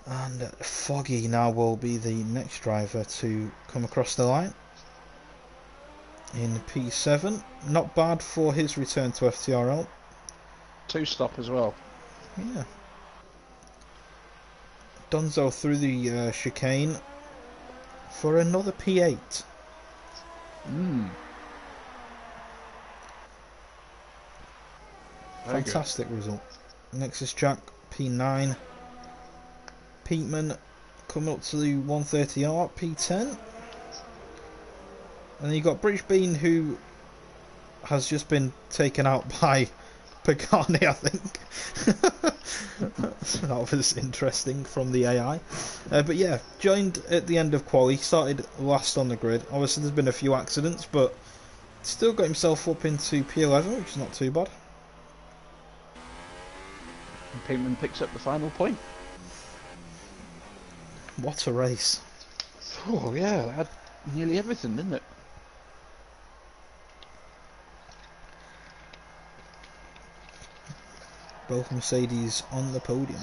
And Foggy now will be the next driver to come across the line in P7. Not bad for his return to FTRL. 2-stop as well. Yeah. Dunzo through the chicane for another P8. Fantastic result. Next is Jack, P9. Peatman coming up to the 130R, P10. And then you've got British Bean, who has just been taken out by Pagani, I think. That was interesting from the AI. But yeah, joined at the end of quali, started last on the grid. Obviously there's been a few accidents, but still got himself up into P11, which is not too bad. And Peatman picks up the final point. What a race. Oh yeah, it had nearly everything, didn't it? Both Mercedes on the podium.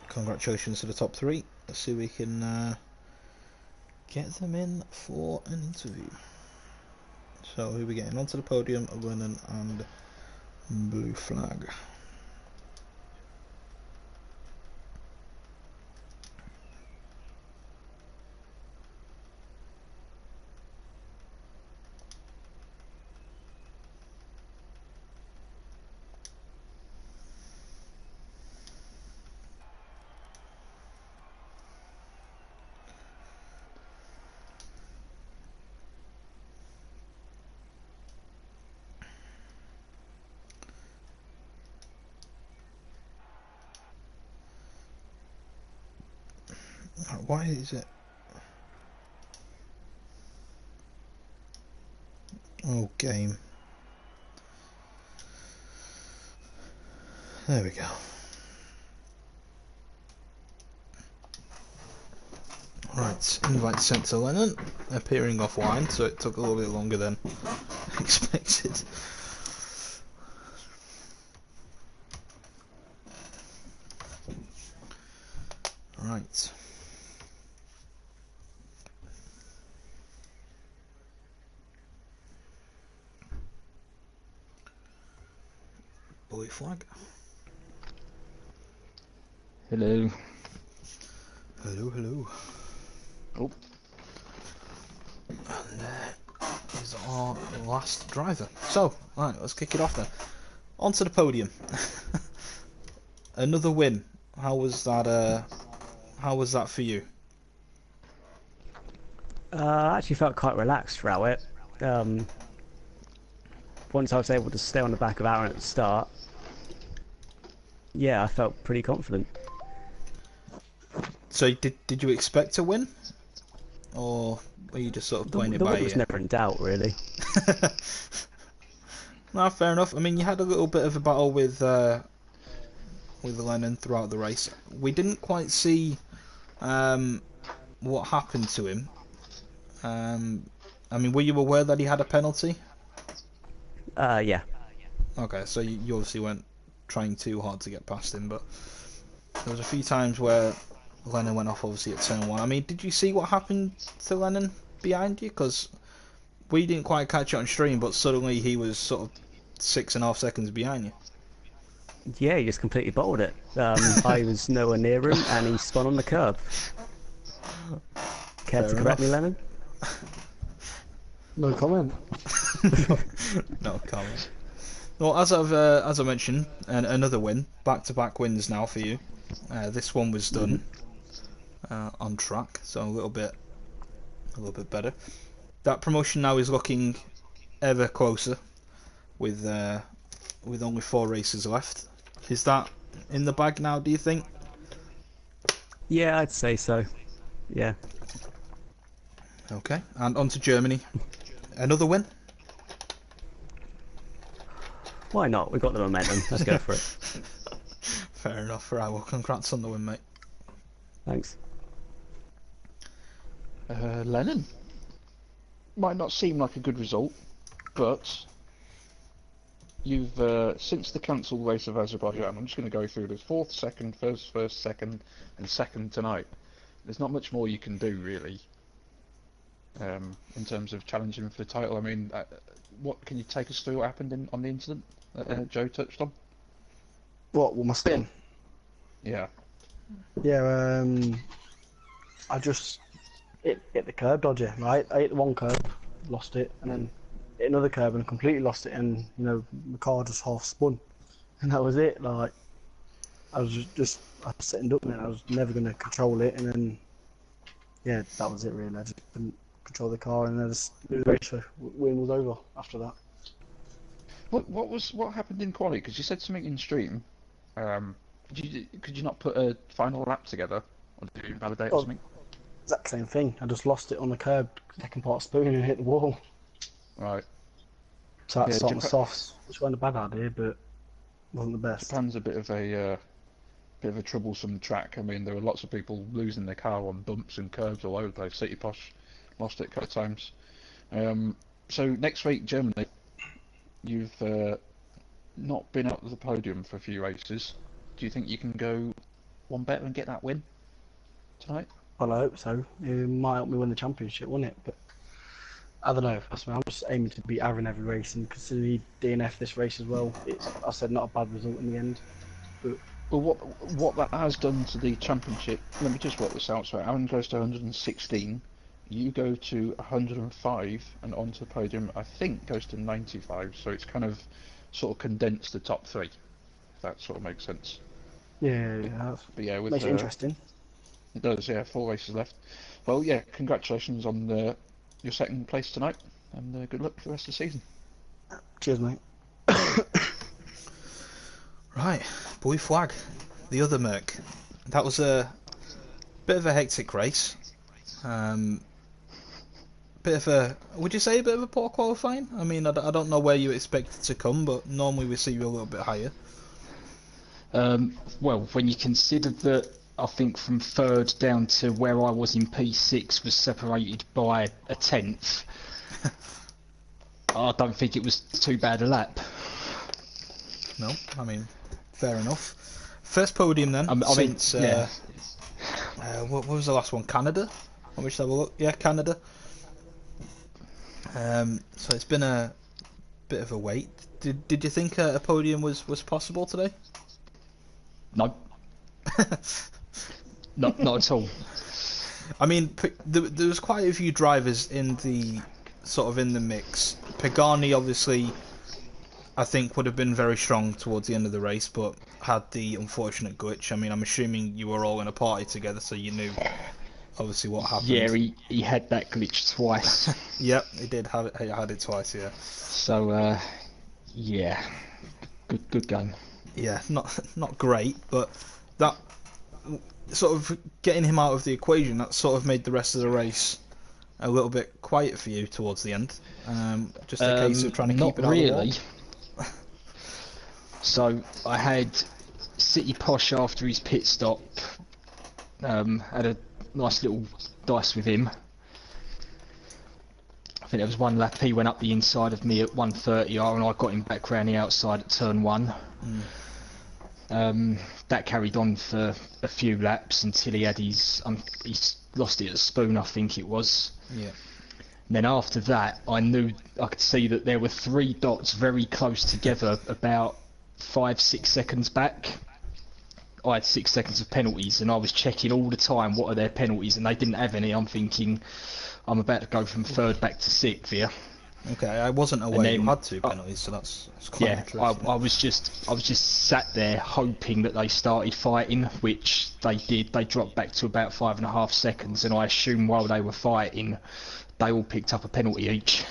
Congratulations to the top three. Let's see if we can get them in for an interview. So who are we getting onto the podium? Lennon and Blue Flag. Why is it? Oh, game. There we go. Right, invite sent to Lennon, appearing offline, so it took a little bit longer than expected. Right. Bully flag. Hello. Hello, hello. Oh. And there is our last driver. So, right, let's kick it off then. Onto the podium. Another win. How was that? How was that for you? I actually felt quite relaxed throughout it. Once I was able to stay on the back of Aaron at the start, yeah, I felt pretty confident. So, did you expect to win, or were you just sort of playing it The by win was ear? never in doubt, really. No, fair enough. I mean, you had a little bit of a battle with Lennon throughout the race. We didn't quite see what happened to him. I mean, were you aware that he had a penalty? Yeah. Okay, so you obviously weren't trying too hard to get past him, but there was a few times where Lennon went off, obviously, at turn one. I mean, did you see what happened to Lennon behind you? Because we didn't quite catch it on stream, but suddenly he was sort of 6.5 seconds behind you. Yeah, he just completely bottled it. I was nowhere near him, and he spun on the curb. Care to correct me, Lennon? No comment. No comment. Well, as I mentioned, another win, back-to-back wins now for you. This one was done on track, so a little bit better. That promotion now is looking ever closer, with only 4 races left. Is that in the bag now, do you think? Yeah, I'd say so. Yeah. Okay, and on to Germany. Another win? Why not? We've got the momentum. Let's go for it. Fair enough. Right, well, congrats on the win, mate. Thanks. Lennon. Might not seem like a good result, but you've since the cancelled race of Azerbaijan, I'm just going to go through this: fourth, second, first, second, and second tonight. There's not much more you can do really in terms of challenging for the title. I mean, what can you take us through what happened on the incident that Joe touched on? What? Well, my spin. Yeah. Yeah. I just hit the curb dodger. Right. I hit the one curb, lost it, and then hit another curb and completely lost it. And the car just half spun, and that was it. Like I was I was sitting up there. I was never going to control it, and then yeah, that was it really. I just couldn't control the car, and then the race win was over after that. What happened in quali? Because you said something in stream. Could you not put a final lap together, or did you invalidate or something? Exact same thing. I just lost it on the curb, second part spooning and hit the wall. Right. So I had to start my Japan, softs, which wasn't a bad idea, but wasn't the best. Japan's a bit of a troublesome track. I mean, there were lots of people losing their car on bumps and curbs all over the place. City Posh lost it a couple of times. So next week, Germany, you've not been up to the podium for a few races. Do you think you can go one better and get that win tonight? Well, I hope so. It might help me win the championship, wouldn't it? But I don't know. I'm just aiming to beat Aaron every race, and considering he DNF this race as well, I said not a bad result in the end. But well, what that has done to the championship? Let me just work this out. So Aaron goes to 116, you go to 105, and onto the podium, I think, goes to 95. So it's kind of sort of condensed the top 3. If that sort of makes sense. yeah, But yeah, with makes it interesting. It does, yeah. 4 races left. Well, yeah, congratulations on your second place tonight, and good luck for the rest of the season. Cheers, mate. Right, blue flag, the other Merc. That was a bit of a hectic race. Bit of a, would you say a bit of a poor qualifying? I mean, I don't know where you expect to come, but normally we see you a little bit higher. Well, when you consider that I think from third down to where I was in P6 was separated by a tenth, I don't think it was too bad a lap. No, I mean, fair enough. First podium then, since, yeah. what was the last one? Canada? Let me just have a look. Yeah, Canada. So it's been a bit of a wait. Did you think a podium was possible today? No, not at all. I mean, there was quite a few drivers in the mix. Pagani obviously, I think, would have been very strong towards the end of the race, but had the unfortunate glitch. I mean, I'm assuming you were all in a party together, so you knew obviously what happened. Yeah, he had that glitch twice. Yep, he did have it. He had it twice. Yeah. So yeah, good game. Yeah, not great, but that sort of getting him out of the equation, that sort of made the rest of the race a little bit quiet for you towards the end. Just a case of trying to keep it out of the wall. So I had City Posh after his pit stop. Had a nice little dice with him. I think there was one lap he went up the inside of me at 130R, and I got him back round the outside at turn 1. That carried on for a few laps until he had his he lost it at Spoon, I think it was. Yeah. And then after that, I could see that there were 3 dots very close together, about 5-6 seconds back. I had 6 seconds of penalties, and I was checking all the time what are their penalties, and they didn't have any. I'm thinking, I'm about to go from 3rd back to 6th here. Okay, I wasn't aware you had 2 penalties, so that's quite interesting. I was just sat there hoping that they started fighting, which they did. They dropped back to about 5.5 seconds, and I assume while they were fighting, they all picked up a penalty each.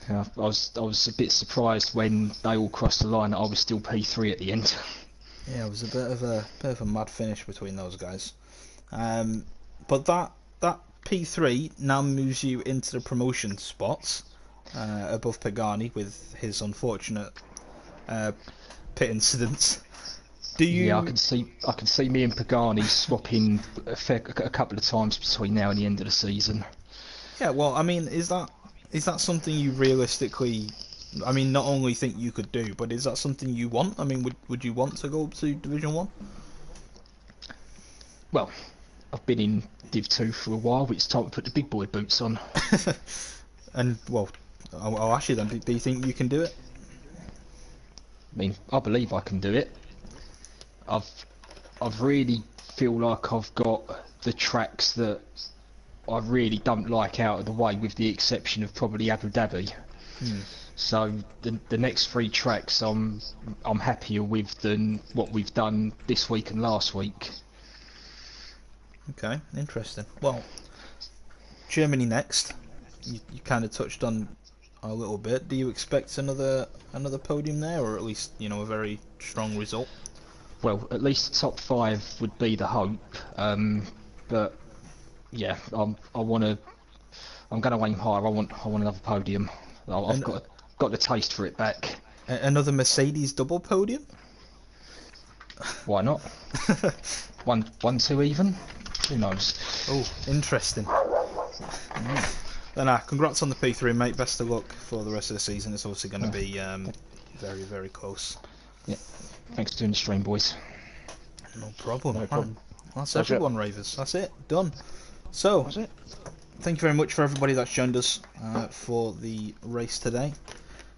I was a bit surprised when they all crossed the line that I was still P3 at the end. Yeah, it was a bit of a mad finish between those guys. But that P3 now moves you into the promotion spots above Pagani with his unfortunate pit incidents. Do you? Yeah, I can see me and Pagani swapping a couple of times between now and the end of the season. Yeah, well, I mean, is that something you realistically? I mean, not only think you could do, but is that something you want? I mean, would you want to go up to Division 1? Well, I've been in Div 2 for a while, it's time to put the big boy boots on. And, well, I'll ask you then, do you think you can do it? I mean, I believe I can do it. I've really feel like I've got the tracks that I really don't like out of the way, with the exception of probably Abu Dhabi. So the next 3 tracks I'm happier with than what we've done this week and last week. Okay, interesting. Well, Germany next. You kind of touched on a little bit. Do you expect another podium there, or at least a very strong result? Well, at least the top 5 would be the hope. But yeah, I'm going to aim higher. I want another podium. I've got the taste for it back. Another Mercedes double podium? Why not? 1-2 even. Who knows? Oh, interesting. Then, congrats on the P3, mate. Best of luck for the rest of the season. It's obviously going to be very, very close. Yeah. Thanks for doing the stream, boys. No problem. No problem. That's everyone, Ravers. That's it. Done. So, That's it. thank you very much for everybody that's joined us for the race today.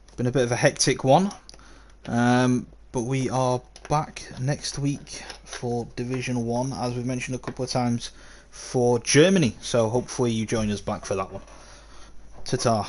It's been a bit of a hectic one, but we are back next week for Division 1, as we've mentioned a couple of times, for Germany. So hopefully you join us back for that one. Ta-ta.